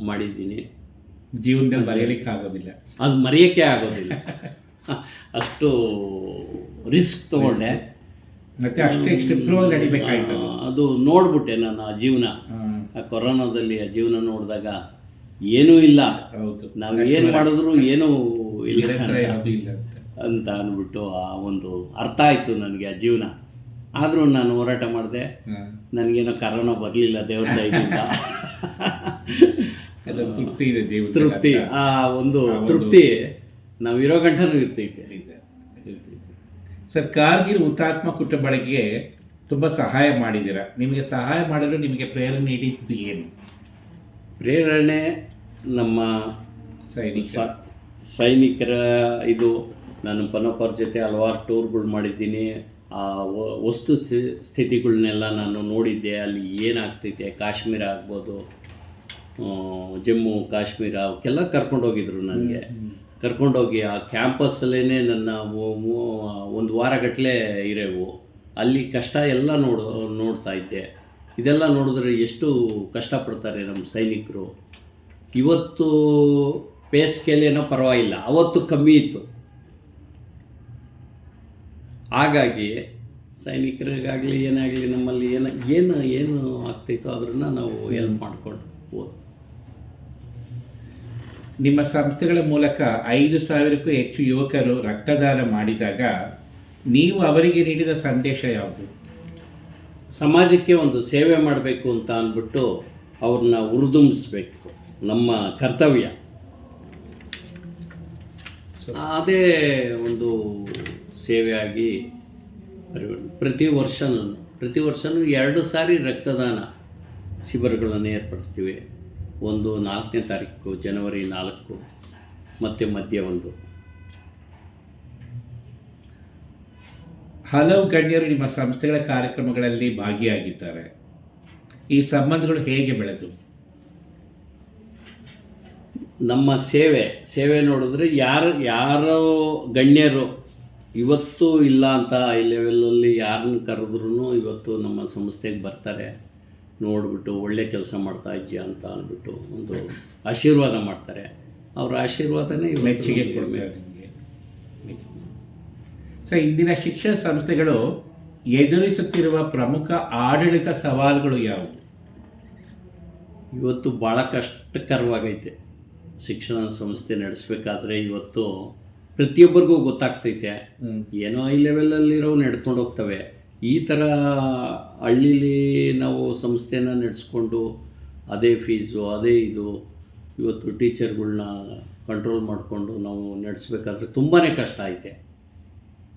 ಮಾಡಿದ್ದೀನಿ.
ಜೀವನದಲ್ಲಿ ಮರೆಯಲಿಕ್ಕೆ ಆಗೋದಿಲ್ಲ.
ಅದು ಮರೆಯೋಕ್ಕೆ ಆಗೋದಿಲ್ಲ. ಅಷ್ಟು ರಿಸ್ಕ್ ತಗೊಂಡೆ.
ಮತ್ತೆ ಅಷ್ಟೇ ಕ್ಷಿಪ್ರವಾಗಿ ನಡಿಬೇಕಾಯ್ತು.
ಅದು ನೋಡ್ಬಿಟ್ಟೆ ನಾನು ಆ ಜೀವನ, ಆ ಕೊರೋನಾದಲ್ಲಿ ಆ ಜೀವನ ನೋಡಿದಾಗ ಏನೂ ಇಲ್ಲ,
ಹೌದು,
ನಾವು ಏನು ಮಾಡಿದ್ರು ಏನೂ ಇಲ್ಲ
ಯಾವುದು ಇಲ್ಲ
ಅಂತ ಅಂದ್ಬಿಟ್ಟು ಆ ಒಂದು ಅರ್ಥ ಆಯಿತು ನನಗೆ ಆ ಜೀವನ. ಆದರೂ ನಾನು ಹೋರಾಟ ಮಾಡಿದೆ. ನನಗೇನೋ ಕರೋನಾ ಬರಲಿಲ್ಲ, ದೇವ್ರ ದಯದಿಂದ.
ತೃಪ್ತಿ ಇದೆ ಜೀವನ,
ತೃಪ್ತಿ, ಆ ಒಂದು ತೃಪ್ತಿ ನಾವು ಇರೋ ಗಂಟನೂ ಇರ್ತೈತೆ.
ಸರ್, ಕಾರ್ಗಿಲ್ ಹುತಾತ್ಮ ಕುಟುಂಬಗಳಿಗೆ ತುಂಬ ಸಹಾಯ ಮಾಡಿದ್ದೀರಾ. ನಿಮಗೆ ಸಹಾಯ ಮಾಡಲು ನಿಮಗೆ ಪ್ರೇರಣೆ ನೀಡಿದ್ದು ಏನು?
ಪ್ರೇರಣೆ ನಮ್ಮ ಸೈನಿಕರ ಇದು. ನಾನು ಪನೋಪರ ಜೊತೆ ಹಲವಾರು ಟೂರ್ಗಳು ಮಾಡಿದ್ದೀನಿ. ಆ ವಸ್ತು ಸ್ಥಿತಿಗಳನ್ನೆಲ್ಲ ನಾನು ನೋಡಿದ್ದೆ. ಅಲ್ಲಿ ಏನಾಗ್ತೈತೆ, ಕಾಶ್ಮೀರ ಆಗ್ಬೋದು, ಜಮ್ಮು ಕಾಶ್ಮೀರ, ಅವಕ್ಕೆಲ್ಲ ಕರ್ಕೊಂಡೋಗಿದ್ರು ನನಗೆ. ಕರ್ಕೊಂಡೋಗಿ ಆ ಕ್ಯಾಂಪಸ್ಸಲ್ಲೇ ನನ್ನ ಒಂದು ವಾರಗಟ್ಟಲೆ ಇರೋವು. ಅಲ್ಲಿ ಕಷ್ಟ ಎಲ್ಲ ನೋಡ್ತಾ ಇದ್ದೆ. ಇದೆಲ್ಲ ನೋಡಿದ್ರೆ ಎಷ್ಟು ಕಷ್ಟಪಡ್ತಾರೆ ನಮ್ಮ ಸೈನಿಕರು. ಇವತ್ತು ಪೇ ಸ್ಕೇಲ್ ಏನೋ ಪರವಾಗಿಲ್ಲ, ಅವತ್ತು ಕಮ್ಮಿ ಇತ್ತು. ಹಾಗಾಗಿ ಸೈನಿಕರಿಗಾಗಲಿ ಏನಾಗಲಿ ನಮ್ಮಲ್ಲಿ ಏನು ಆಗ್ತೈತೋ ಅದನ್ನು ನಾವು ಹೆಲ್ಪ್ ಮಾಡಿಕೊಂಡು ಹೋದ.
ನಿಮ್ಮ ಸಂಸ್ಥೆಗಳ ಮೂಲಕ 5,000ಕ್ಕೂ ಹೆಚ್ಚು ಯುವಕರು ರಕ್ತದಾನ ಮಾಡಿದಾಗ ನೀವು ಅವರಿಗೆ ನೀಡಿದ ಸಂದೇಶ ಯಾವುದು?
ಸಮಾಜಕ್ಕೆ ಒಂದು ಸೇವೆ ಮಾಡಬೇಕು ಅಂತ ಅಂದ್ಬಿಟ್ಟು ಅವ್ರನ್ನ ಹುರಿದುಂಬಿಸ್ಬೇಕು, ನಮ್ಮ ಕರ್ತವ್ಯ. ಅದೇ ಒಂದು ಸೇವೆಯಾಗಿ ಪ್ರತಿ ವರ್ಷನೂ 2 ಸಾರಿ ರಕ್ತದಾನ ಶಿಬಿರಗಳನ್ನು ಏರ್ಪಡಿಸ್ತೀವಿ. ಒಂದು 4ನೇ ತಾರೀಕು ಜನವರಿ 4 ಮತ್ತು ಮಧ್ಯ 1.
ಹಲವು ಗಣ್ಯರು ನಿಮ್ಮ ಸಂಸ್ಥೆಗಳ ಕಾರ್ಯಕ್ರಮಗಳಲ್ಲಿ ಭಾಗಿಯಾಗಿದ್ದಾರೆ. ಈ ಸಂಬಂಧಗಳು ಹೇಗೆ ಬೆಳೆದು?
ನಮ್ಮ ಸೇವೆ ನೋಡಿದ್ರೆ ಯಾರೋ ಗಣ್ಯರು ಇವತ್ತು ಇಲ್ಲ ಅಂತ ಹೈ ಲೆವೆಲಲ್ಲಿ ಯಾರನ್ನ ಕರೆದ್ರೂ ಇವತ್ತು ನಮ್ಮ ಸಂಸ್ಥೆಗೆ ಬರ್ತಾರೆ. ನೋಡಿಬಿಟ್ಟು ಒಳ್ಳೆ ಕೆಲಸ ಮಾಡ್ತಾ ಇದ್ದೀಯ ಅಂತ ಅಂದ್ಬಿಟ್ಟು ಒಂದು ಆಶೀರ್ವಾದ ಮಾಡ್ತಾರೆ. ಅವರ ಆಶೀರ್ವಾದನೇ
ಮೆಚ್ಚುಗೆ ಕೊಡಬೇಕು ನಿಮಗೆ. ಸೊ, ಇಂದಿನ ಶಿಕ್ಷಣ ಸಂಸ್ಥೆಗಳು ಎದುರಿಸುತ್ತಿರುವ ಪ್ರಮುಖ ಆಡಳಿತ ಸವಾಲುಗಳು ಯಾವುವು?
ಇವತ್ತು ಭಾಳ ಕಷ್ಟಕರವಾಗೈತೆ ಶಿಕ್ಷಣ ಸಂಸ್ಥೆ ನಡೆಸಬೇಕಾದ್ರೆ. ಇವತ್ತು ಪ್ರತಿಯೊಬ್ಬರಿಗೂ ಗೊತ್ತಾಗ್ತೈತೆ, ಏನೋ ಹೈ ಲೆವೆಲಲ್ಲಿರೋ ನಡ್ಕೊಂಡು ಹೋಗ್ತವೆ. ಈ ಥರ ಹಳ್ಳೀಲಿ ನಾವು ಸಂಸ್ಥೆನ ನಡೆಸ್ಕೊಂಡು ಅದೇ ಫೀಸು ಅದೇ ಇದು, ಇವತ್ತು ಟೀಚರ್ಗಳ್ನ ಕಂಟ್ರೋಲ್ ಮಾಡಿಕೊಂಡು ನಾವು ನಡೆಸ್ಬೇಕಾದ್ರೆ ತುಂಬಾ ಕಷ್ಟ ಐತೆ.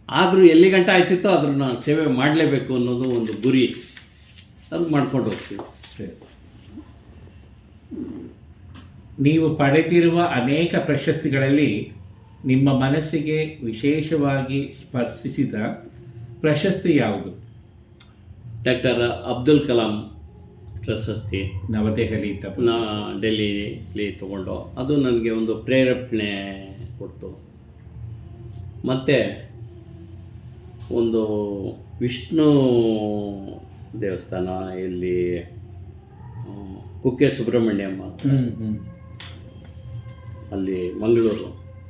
ಆದರೂ ಎಲ್ಲಿ ಗಂಟ ಆಯ್ತಿತ್ತೋ ಅದ್ರನ್ನ ಸೇವೆ ಮಾಡಲೇಬೇಕು ಅನ್ನೋದು ಒಂದು ಗುರಿ, ಅದು ಮಾಡ್ಕೊಂಡು ಹೋಗ್ತೀವಿ.
ಸರಿ, ನೀವು ಪಡೆದಿರುವ ಅನೇಕ ಪ್ರಶಸ್ತಿಗಳಲ್ಲಿ ನಿಮ್ಮ ಮನಸ್ಸಿಗೆ ವಿಶೇಷವಾಗಿ ಸ್ಪರ್ಶಿಸಿದ ಪ್ರಶಸ್ತಿ ಯಾವುದು?
ಡಾಕ್ಟರ್ ಅಬ್ದುಲ್ ಕಲಾಂ ಪ್ರಶಸ್ತಿ
ನವದೆಹಲಿ
ಡೆಲ್ಲಿಲಿ ತೊಗೊಂಡು, ಅದು ನನಗೆ ಒಂದು ಪ್ರೇರೇಪಣೆ ಕೊಡ್ತು. ಮತ್ತು ಒಂದು ವಿಷ್ಣು ದೇವಸ್ಥಾನ ಇಲ್ಲಿ ಕುಕ್ಕೆ ಸುಬ್ರಹ್ಮಣ್ಯಮ್ಮ ಅಲ್ಲಿ ಮಂಗಳೂರು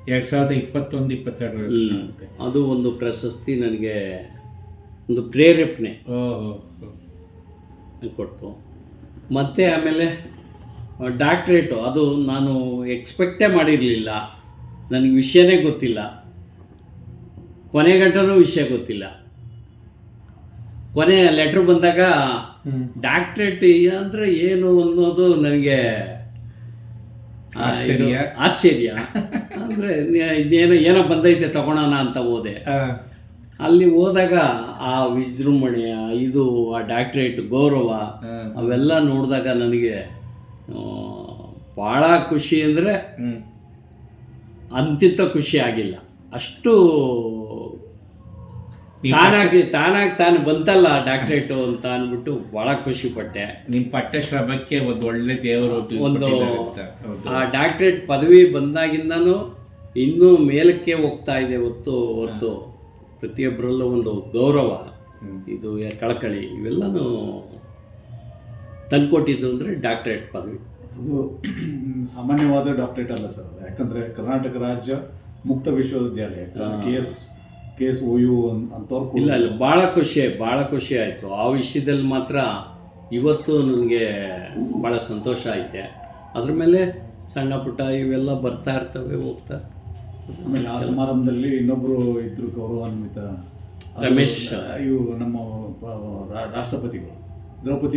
2021-22
ಅದು ಒಂದು ಪ್ರಶಸ್ತಿ ನನಗೆ ಒಂದು ಪ್ರೇರೇಪಣೆ ಕೊಡ್ತು. ಮತ್ತು ಆಮೇಲೆ ಡಾಕ್ಟ್ರೇಟು, ಅದು ನಾನು ಎಕ್ಸ್ಪೆಕ್ಟೇ ಮಾಡಿರಲಿಲ್ಲ. ನನಗೆ ವಿಷಯನೇ ಗೊತ್ತಿಲ್ಲ, ಕೊನೆಗಂಟನೂ ವಿಷಯ ಗೊತ್ತಿಲ್ಲ. ಕೊನೆ ಲೆಟ್ರ್ ಬಂದಾಗ ಡಾಕ್ಟ್ರೇಟ್ ಅಂದರೆ ಏನು ಅನ್ನೋದು ನನಗೆ ಆಶ್ಚರ್ಯ. ಅಂದರೆ ಏನೋ ಬಂದೈತೆ ತಗೊಳೋಣ ಅಂತ ಹೋದೆ. ಅಲ್ಲಿ ಹೋದಾಗ ಆ ವಿಜೃಂಭಣೆ, ಇದು ಆ ಡಾಕ್ಟ್ರೇಟ್ ಗೌರವ ಅವೆಲ್ಲ ನೋಡಿದಾಗ ನನಗೆ ಭಾಳ ಖುಷಿ. ಅಂದರೆ ಅಂತಿಂತ ಖುಷಿ ಆಗಿಲ್ಲ. ಅಷ್ಟು ತಾನಾಗಿ ಬಂತಲ್ಲ ಡಾಕ್ಟ್ರೇಟು ಅಂತ ಅಂದ್ಬಿಟ್ಟು ಭಾಳ ಖುಷಿ ಪಟ್ಟೆ.
ನಿಮ್ಮ ಪಟ್ಟ ಶ್ರಮಕ್ಕೆ ಒಂದು ಒಳ್ಳೆ ದೇವರು
ಒಂದು ಆ ಡಾಕ್ಟ್ರೇಟ್ ಪದವಿ ಬಂದಾಗಿಂದನೂ ಇನ್ನೂ ಮೇಲಕ್ಕೆ ಹೋಗ್ತಾ ಇದೆ ಹೊತ್ತು ಪ್ರತಿಯೊಬ್ಬರಲ್ಲೂ ಒಂದು ಗೌರವ, ಇದು ಕಳಕಳಿ, ಇವೆಲ್ಲನೂ ತಂದುಕೊಟ್ಟಿದ್ದು ಅಂದರೆ ಡಾಕ್ಟರೇಟ್ ಪದವಿ.
ಅದು ಸಾಮಾನ್ಯವಾದ ಡಾಕ್ಟರೇಟ್ ಅಲ್ಲ ಸರ್ ಅದು, ಯಾಕಂದರೆ ಕರ್ನಾಟಕ ರಾಜ್ಯ ಮುಕ್ತ ವಿಶ್ವವಿದ್ಯಾಲಯ KS OU ಅಂತವ್ರು
ಇಲ್ಲ ಇಲ್ಲ, ಭಾಳ ಖುಷಿ ಆಯಿತು ಆ ವಿಷಯದಲ್ಲಿ ಮಾತ್ರ. ಇವತ್ತು ನನಗೆ ಭಾಳ ಸಂತೋಷ ಐತೆ. ಅದ್ರ ಮೇಲೆ ಸಣ್ಣ ಪುಟ್ಟ ಇವೆಲ್ಲ ಬರ್ತಾ ಇರ್ತವೆ, ಹೋಗ್ತಾ ಇರ್ತವೆ.
ಆಮೇಲೆ ಆ ಸಮಾರಂಭದಲ್ಲಿ ಇನ್ನೊಬ್ಬರು ಇದ್ರು ಗೌರವಾನ್ವಿತ
ರಮೇಶ್,
ಇವು ನಮ್ಮ ರಾಷ್ಟ್ರಪತಿಗಳು ದ್ರೌಪದಿ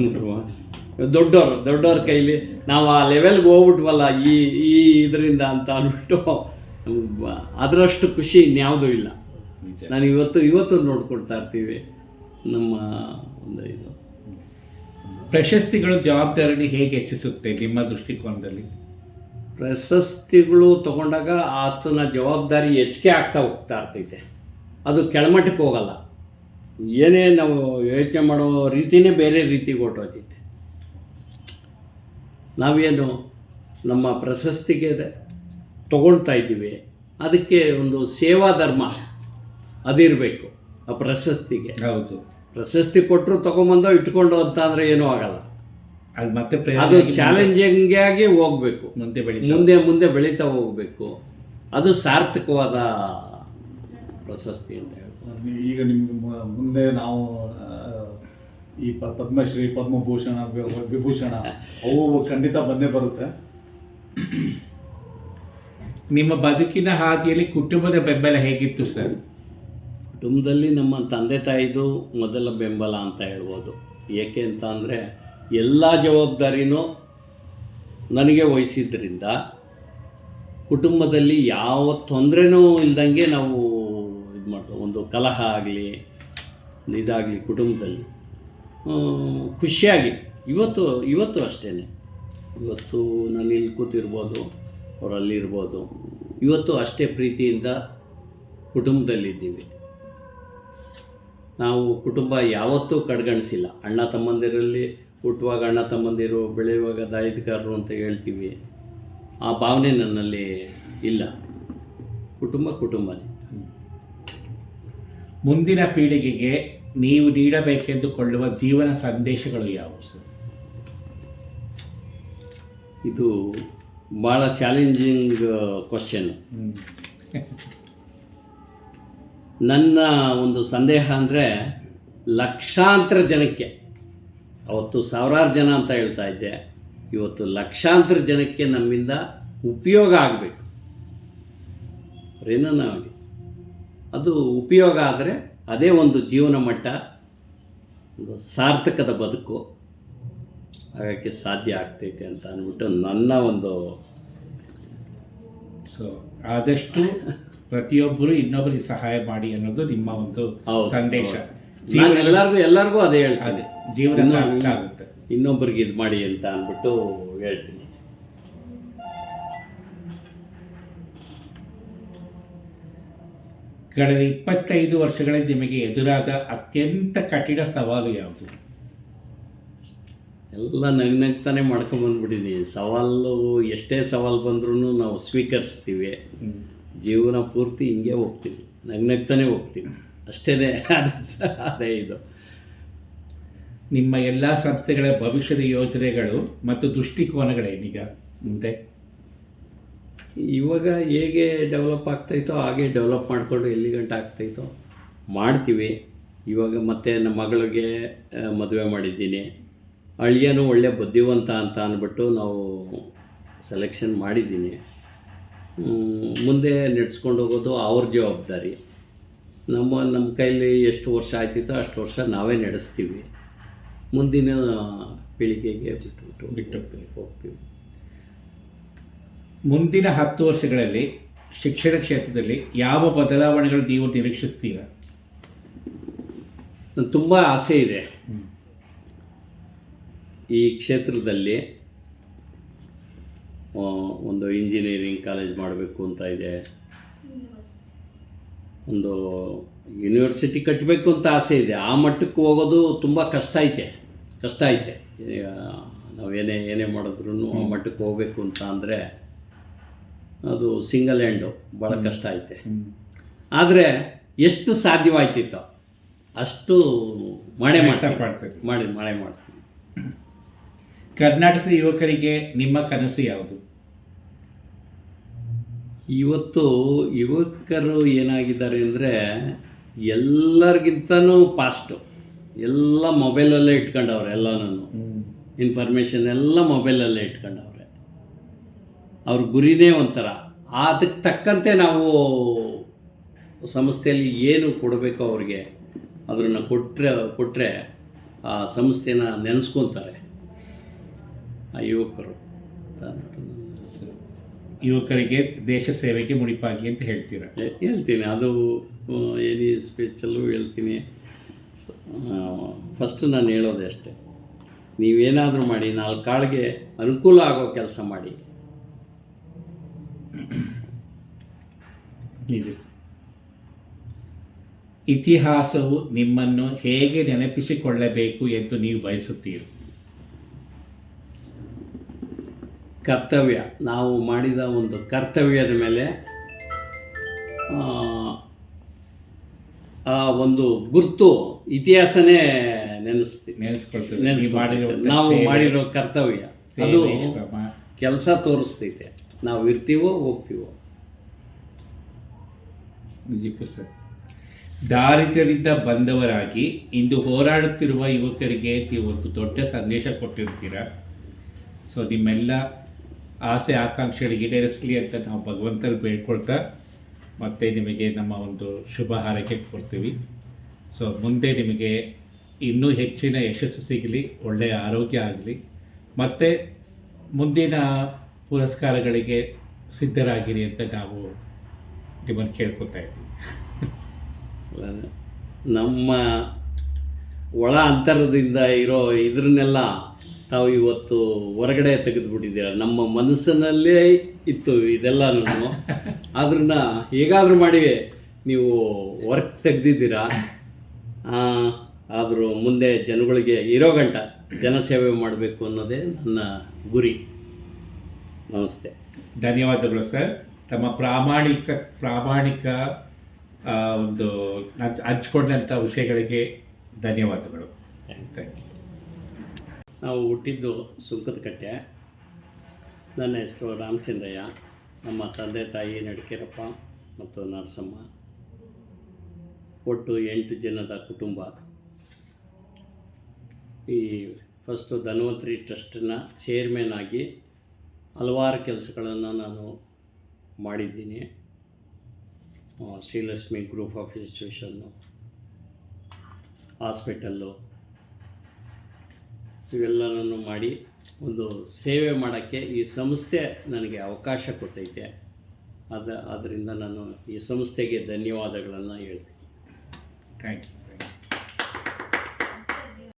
ಮುರ್ಮು. ದೊಡ್ಡವ್ರ ಕೈಲಿ ನಾವು ಆ ಲೆವೆಲ್ಗೆ ಹೋಗ್ಬಿಟ್ವಲ್ಲ ಈ ಇದರಿಂದ ಅಂತ ಅಂದ್ಬಿಟ್ಟು ಅದರಷ್ಟು ಖುಷಿ ಇನ್ಯಾವುದೂ ಇಲ್ಲ. ನಾನು ಇವತ್ತು ನೋಡ್ಕೊಳ್ತಾ ಇರ್ತೀವಿ ನಮ್ಮ ಒಂದು ಇದು.
ಪ್ರಶಸ್ತಿಗಳು ಜವಾಬ್ದಾರಿ ಹೇಗೆ ಹೆಚ್ಚಿಸುತ್ತೆ ನಿಮ್ಮ ದೃಷ್ಟಿಕೋನದಲ್ಲಿ?
ಪ್ರಶಸ್ತಿಗಳು ತಗೊಂಡಾಗ ಆತನ ಜವಾಬ್ದಾರಿ ಹೆಚ್ಚಿಗೆ ಆಗ್ತಾ ಹೋಗ್ತಾ ಇರ್ತೈತೆ, ಅದು ಕೆಳಮಟ್ಟಕ್ಕೆ ಹೋಗಲ್ಲ. ಏನೇ ನಾವು ಯೋಚನೆ ಮಾಡೋ ರೀತಿಯೇ ಬೇರೆ ರೀತಿಗೆ ಹೊರಟೋಗ್ತೈತೆ. ನಾವೇನು ನಮ್ಮ ಪ್ರಶಸ್ತಿಗೆ ತಗೊಳ್ತಾ ಇದ್ದೀವಿ, ಅದಕ್ಕೆ ಒಂದು ಸೇವಾ ಧರ್ಮ ಅದಿರಬೇಕು. ಆ ಪ್ರಶಸ್ತಿಗೆ
ಹೌದು,
ಪ್ರಶಸ್ತಿ ಕೊಟ್ಟರು ತೊಗೊಂಬಂದೋ ಇಟ್ಕೊಂಡು ಅಂತ ಅಂದರೆ ಏನೂ ಆಗಲ್ಲ.
ಅದು ಮತ್ತೆ
ಅದು ಚಾಲೆಂಜಿಂಗ್ ಆಗಿ ಹೋಗಬೇಕು, ಮುಂದೆ ಬೆಳೀತಾ ಹೋಗಬೇಕು. ಅದು ಸಾರ್ಥಕವಾದ ಪ್ರಶಸ್ತಿ ಅಂತ ಹೇಳ್ತಾರೆ.
ಈಗ ನಿಮ್ಗೆ ಮುಂದೆ ನಾವು ಈ ಪದ್ಮಶ್ರೀ, ಪದ್ಮಭೂಷಣ, ವಿಭೂಷಣ ಅವು ಖಂಡಿತ ಬಂದೇ ಬರುತ್ತೆ.
ನಿಮ್ಮ ಬದುಕಿನ ಹಾದಿಯಲ್ಲಿ ಕುಟುಂಬದ ಬೆಂಬಲ ಹೇಗಿತ್ತು ಸರ್?
ಕುಟುಂಬದಲ್ಲಿ ನಮ್ಮ ತಂದೆ ತಾಯಿದು ಮೊದಲ ಬೆಂಬಲ ಅಂತ ಹೇಳ್ಬೋದು. ಏಕೆ ಅಂತ ಅಂದರೆ ಎಲ್ಲ ಜವಾಬ್ದಾರಿನೂ ನನಗೆ ವಹಿಸಿದ್ದರಿಂದ ಕುಟುಂಬದಲ್ಲಿ ಯಾವ ತೊಂದರೆನೂ ಇಲ್ದಂಗೆ ನಾವು ಇದು ಮಾಡ್ತೀವಿ. ಒಂದು ಕಲಹ ಆಗಲಿ ಇದಾಗಲಿ ಕುಟುಂಬದಲ್ಲಿ ಖುಷಿಯಾಗಿ ಇವತ್ತು ಅಷ್ಟೇ. ಇವತ್ತು ನಾನು ಇಲ್ಲಿ ಕೂತಿರ್ಬೋದು, ಅವರಲ್ಲಿರ್ಬೋದು, ಇವತ್ತು ಅಷ್ಟೇ ಪ್ರೀತಿಯಿಂದ ಕುಟುಂಬದಲ್ಲಿದ್ದೀವಿ. ನಾವು ಕುಟುಂಬ ಯಾವತ್ತೂ ಕಡೆಗಣಿಸಿಲ್ಲ. ಅಣ್ಣ ತಮ್ಮಂದಿರಲ್ಲಿ ಹುಟ್ಟುವಾಗ ಅಣ್ಣ ತಮ್ಮಂದಿರು, ಬೆಳೆಯುವಾಗ ದಾಯಿದ್ಗಾರರು ಅಂತ ಹೇಳ್ತೀವಿ. ಆ ಭಾವನೆ ನನ್ನಲ್ಲಿ ಇಲ್ಲ. ಕುಟುಂಬನೇ.
ಮುಂದಿನ ಪೀಳಿಗೆಗೆ ನೀವು ನೀಡಬೇಕೆಂದುಕೊಳ್ಳುವ ಜೀವನ ಸಂದೇಶಗಳು ಯಾವುವು ಸರ್?
ಇದು ಭಾಳ ಚಾಲೆಂಜಿಂಗ್ ಕ್ವಶನ್. ನನ್ನ ಒಂದು ಸಂದೇಹ ಅಂದರೆ ಲಕ್ಷಾಂತರ ಜನಕ್ಕೆ, ಅವತ್ತು ಸಾವಿರಾರು ಜನ ಅಂತ ಹೇಳ್ತಾ ಇದ್ದೆ, ಇವತ್ತು ಲಕ್ಷಾಂತರ ಜನಕ್ಕೆ ನಮ್ಮಿಂದ ಉಪಯೋಗ ಆಗಬೇಕು. ಏನಾಗಲಿ ಅದು ಉಪಯೋಗ ಆದರೆ ಅದೇ ಒಂದು ಜೀವನ ಮಟ್ಟ, ಒಂದು ಸಾರ್ಥಕದ ಬದುಕು ಆಗೋಕ್ಕೆ ಸಾಧ್ಯ ಆಗ್ತೈತೆ ಅಂತ ಅಂದ್ಬಿಟ್ಟು ನನ್ನ ಒಂದು.
ಸೊ ಆದಷ್ಟು ಪ್ರತಿಯೊಬ್ಬರು ಇನ್ನೊಬ್ಬರಿಗೆ ಸಹಾಯ ಮಾಡಿ ಅನ್ನೋದು ನಿಮ್ಮ ಒಂದು ಸಂದೇಶ.
ಎಲ್ಲರಿಗೂ ಅದೇ ಹೇಳ್ತೀನಿ,
ಜೀವನ ಸಾರ್ಥಕ ಆಗುತ್ತೆ.
ಇನ್ನೊಬ್ಬರಿಗೆ ಇದು ಮಾಡಿ ಅಂತ ಅಂದ್ಬಿಟ್ಟು ಹೇಳ್ತೀನಿ.
ಕಳೆದ 25 ವರ್ಷಗಳಲ್ಲಿ ನಿಮಗೆ ಎದುರಾದ ಅತ್ಯಂತ ಕಠಿಣ ಸವಾಲು ಯಾವುದು?
ಎಲ್ಲ ನಗ್ತಾನೆ ಮಾಡ್ಕೊಂಬಂದ್ಬಿಟ್ಟಿದ್ದೀನಿ. ಸವಾಲು ಎಷ್ಟೇ ಸವಾಲು ಬಂದ್ರೂ ನಾವು ಸ್ವೀಕರಿಸ್ತೀವಿ. ಜೀವನ ಪೂರ್ತಿ ಹಿಂಗೆ ಹೋಗ್ತೀವಿ, ನಗ್ತಾನೆ ಹೋಗ್ತೀವಿ ಅಷ್ಟೇ. ಅದೇ ಇದು.
ನಿಮ್ಮ ಎಲ್ಲ ಸಂಸ್ಥೆಗಳ ಭವಿಷ್ಯದ ಯೋಜನೆಗಳು ಮತ್ತು ದೃಷ್ಟಿಕೋನಗಳೇನೀಗ ಮುಂದೆ?
ಇವಾಗ ಹೇಗೆ ಡೆವಲಪ್ ಆಗ್ತಾಯಿತ್ತೋ ಹಾಗೆ ಡೆವಲಪ್ ಮಾಡಿಕೊಂಡು ಎಲ್ಲಿ ಗಂಟೆ ಆಗ್ತಾಯಿತ್ತೋ ಮಾಡ್ತೀವಿ. ಇವಾಗ ಮತ್ತೆ ನಮ್ಮ ಮಗಳಿಗೆ ಮದುವೆ ಮಾಡಿದ್ದೀನಿ. ಅಳಿಯನೂ ಒಳ್ಳೆ ಬುದ್ಧಿವಂತ ಅಂತ ಅಂದ್ಬಿಟ್ಟು ನಾವು ಸೆಲೆಕ್ಷನ್ ಮಾಡಿದ್ದೀನಿ. ಮುಂದೆ ನಡೆಸ್ಕೊಂಡು ಹೋಗೋದು ಅವ್ರ ಜವಾಬ್ದಾರಿ. ನಮ್ಮ ಕೈಲಿ ಎಷ್ಟು ವರ್ಷ ಆಯ್ತಿತ್ತೋ ಅಷ್ಟು ವರ್ಷ ನಾವೇ ನಡೆಸ್ತೀವಿ. ಮುಂದಿನ ಪೀಳಿಗೆಗೆ ಬಿಟ್ಟು ಹೋಗ್ತೀವಿ.
ಮುಂದಿನ 10 ವರ್ಷಗಳಲ್ಲಿ ಶಿಕ್ಷಣ ಕ್ಷೇತ್ರದಲ್ಲಿ ಯಾವ ಬದಲಾವಣೆಗಳು ನೀವು ನಿರೀಕ್ಷಿಸ್ತೀರಾ?
ತುಂಬ ಆಸೆ ಇದೆ ಈ ಕ್ಷೇತ್ರದಲ್ಲಿ. ಒಂದು ಇಂಜಿನಿಯರಿಂಗ್ ಕಾಲೇಜ್ ಮಾಡಬೇಕು ಅಂತ ಇದೆ, ಒಂದು ಯೂನಿವರ್ಸಿಟಿ ಕಟ್ಟಬೇಕು ಅಂತ ಆಸೆ ಇದೆ. ಆ ಮಟ್ಟಕ್ಕೆ ಹೋಗೋದು ತುಂಬ ಕಷ್ಟ ಐತೆ. ನಾವೇನೇ ಮಾಡಿದ್ರೂ ಆ ಮಟ್ಟಕ್ಕೆ ಹೋಗಬೇಕು ಅಂತ ಅಂದರೆ ಅದು ಸಿಂಗಲ್ ಹ್ಯಾಂಡು ಭಾಳ ಕಷ್ಟ ಐತೆ. ಆದರೆ ಎಷ್ಟು ಸಾಧ್ಯವಾಯ್ತಿತ್ತೋ ಅಷ್ಟು ಮಾಡೇ ಮಾಡ್ತೀನಿ.
ಕರ್ನಾಟಕದ ಯುವಕರಿಗೆ ನಿಮ್ಮ ಕನಸು ಯಾವುದು?
ಇವತ್ತು ಯುವಕರು ಏನಾಗಿದ್ದಾರೆ ಅಂದರೆ ಎಲ್ಲರಿಗಿಂತನೂ ಫಾಸ್ಟು, ಎಲ್ಲ ಮೊಬೈಲಲ್ಲೇ ಇಟ್ಕೊಂಡವ್ರೆ, ಎಲ್ಲನೂ ಇನ್ಫಾರ್ಮೇಷನ್ ಎಲ್ಲ ಮೊಬೈಲಲ್ಲೇ ಇಟ್ಕೊಂಡವ್ರೆ. ಅವ್ರ ಗುರಿನೇ ಒಂಥರ. ಅದಕ್ಕೆ ತಕ್ಕಂತೆ ನಾವು ಸಂಸ್ಥೆಯಲ್ಲಿ ಏನು ಕೊಡಬೇಕೋ ಅವ್ರಿಗೆ ಅದನ್ನು ಕೊಟ್ಟರೆ ಆ ಸಂಸ್ಥೆನ ನೆನೆಸ್ಕೊತಾರೆ ಆ ಯುವಕರು.
ಯುವಕರಿಗೆ ದೇಶ ಸೇವೆಗೆ ಮುಡಿಪಾಗಿ ಅಂತ ಹೇಳ್ತೀರಾ?
ಹೇಳ್ತೀನಿ, ಅದು ಏನಿ ಸ್ಪೀಚಲ್ಲೂ ಹೇಳ್ತೀನಿ. ಫಸ್ಟು ನಾನು ಹೇಳೋದೆ ಅಷ್ಟೇ, ನೀವೇನಾದರೂ ಮಾಡಿ 4 ಕಾಳಿಗೆ ಅನುಕೂಲ ಆಗೋ ಕೆಲಸ ಮಾಡಿ.
ಇದು ಇತಿಹಾಸವು ನಿಮ್ಮನ್ನು ಹೇಗೆ ನೆನಪಿಸಿಕೊಳ್ಳಬೇಕು ಎಂದು ನೀವು ಬಯಸುತ್ತೀರಿ?
ಕರ್ತವ್ಯ, ನಾವು ಮಾಡಿದ ಒಂದು ಕರ್ತವ್ಯದ ಮೇಲೆ ಆ ಒಂದು ಗುರುತು ಇತಿಹಾಸನೇ
ನೆನೆಸ್ಕೊಳ್ತೀವಿ.
ನಾವು ಮಾಡಿರೋ ಕರ್ತವ್ಯ ಅದು ಕೆಲಸ ತೋರಿಸ್ತೈತೆ. ನಾವು ಇರ್ತೀವೋ ಹೋಗ್ತೀವೋ.
ನಿಜಕ್ಕೂ ಸರ್. ದಾರಿದ್ರ್ಯದಿಂದ ಬಂದವರಾಗಿ ಇಂದು ಹೋರಾಡುತ್ತಿರುವ ಯುವಕರಿಗೆ ನೀವು ಒಂದು ದೊಡ್ಡ ಸಂದೇಶ ಕೊಟ್ಟಿರ್ತೀರ. ಸೊ ನಿಮ್ಮೆಲ್ಲ ಆಸೆ ಆಕಾಂಕ್ಷೆಗಳಿಗೆ ಈಡೇರಿಸಲಿ ಅಂತ ನಾವು ಭಗವಂತರು ಬೇಡ್ಕೊಳ್ತಾ ಮತ್ತು ನಿಮಗೆ ನಮ್ಮ ಒಂದು ಶುಭ ಹಾರೈಕೆ ಕೊಡ್ತೀವಿ. ಸೊ ಮುಂದೆ ನಿಮಗೆ ಇನ್ನೂ ಹೆಚ್ಚಿನ ಯಶಸ್ಸು ಸಿಗಲಿ, ಒಳ್ಳೆಯ ಆರೋಗ್ಯ ಆಗಲಿ, ಮತ್ತು ಮುಂದಿನ ಪುರಸ್ಕಾರಗಳಿಗೆ ಸಿದ್ಧರಾಗಿರಿ ಅಂತ ನಾವು ನಿಮ್ಮನ್ನು ಕೇಳ್ಕೊತಾ ಇದ್ದೀವಿ.
ನಮ್ಮ ಒಳ ಅಂತರದಿಂದ ಇರೋ ಇದನ್ನೆಲ್ಲ ತಾವು ಇವತ್ತು ಹೊರಗಡೆ ತೆಗೆದುಬಿಟ್ಟಿದ್ದೀರ. ನಮ್ಮ ಮನಸ್ಸಿನಲ್ಲೇ ಇತ್ತು ಇದೆಲ್ಲನೂ, ಅದನ್ನು ಹೇಗಾದರೂ ಮಾಡಿ ನೀವು ಹೊರಗೆ ತೆಗೆದಿದ್ದೀರಾ. ಆದರೂ ಮುಂದೆ ಜನಗಳಿಗೆ ಇರೋ ಗಂಟ ಜನಸೇವೆ ಮಾಡಬೇಕು ಅನ್ನೋದೇ ನನ್ನ ಗುರಿ. ನಮಸ್ತೆ.
ಧನ್ಯವಾದಗಳು ಸರ್. ತಮ್ಮ ಪ್ರಾಮಾಣಿಕ ಒಂದು ಹಂಚ್ಕೊಂಡಂಥ ವಿಷಯಗಳಿಗೆ ಧನ್ಯವಾದಗಳು. Thank you.
ನಾವು ಹುಟ್ಟಿದ್ದು ಸುಂಕದಕಟ್ಟೆ. ನನ್ನ ಹೆಸರು ರಾಮಚಂದ್ರಯ್ಯ. ನಮ್ಮ ತಂದೆ ತಾಯಿ ನಡಿಕೇರಪ್ಪ ಮತ್ತು ನರಸಮ್ಮ. ಒಟ್ಟು 8 ಜನದ ಕುಟುಂಬ. ಈ ಫಸ್ಟು ಧನ್ವಂತರಿ ಟ್ರಸ್ಟನ್ನ ಚೇರ್ಮನ್ ಆಗಿ ಹಲವಾರು ಕೆಲಸಗಳನ್ನು ನಾನು ಮಾಡಿದ್ದೀನಿ. Srilakshmi group of institution, hospital, ಇವೆಲ್ಲನೂ ಮಾಡಿ ಒಂದು ಸೇವೆ ಮಾಡೋಕ್ಕೆ ಈ ಸಂಸ್ಥೆ ನನಗೆ ಅವಕಾಶ ಕೊಟ್ಟೈತೆ. ಆದ್ದರಿಂದ ನಾನು ಈ ಸಂಸ್ಥೆಗೆ ಧನ್ಯವಾದಗಳನ್ನು ಹೇಳ್ತೀನಿ.
Thank you.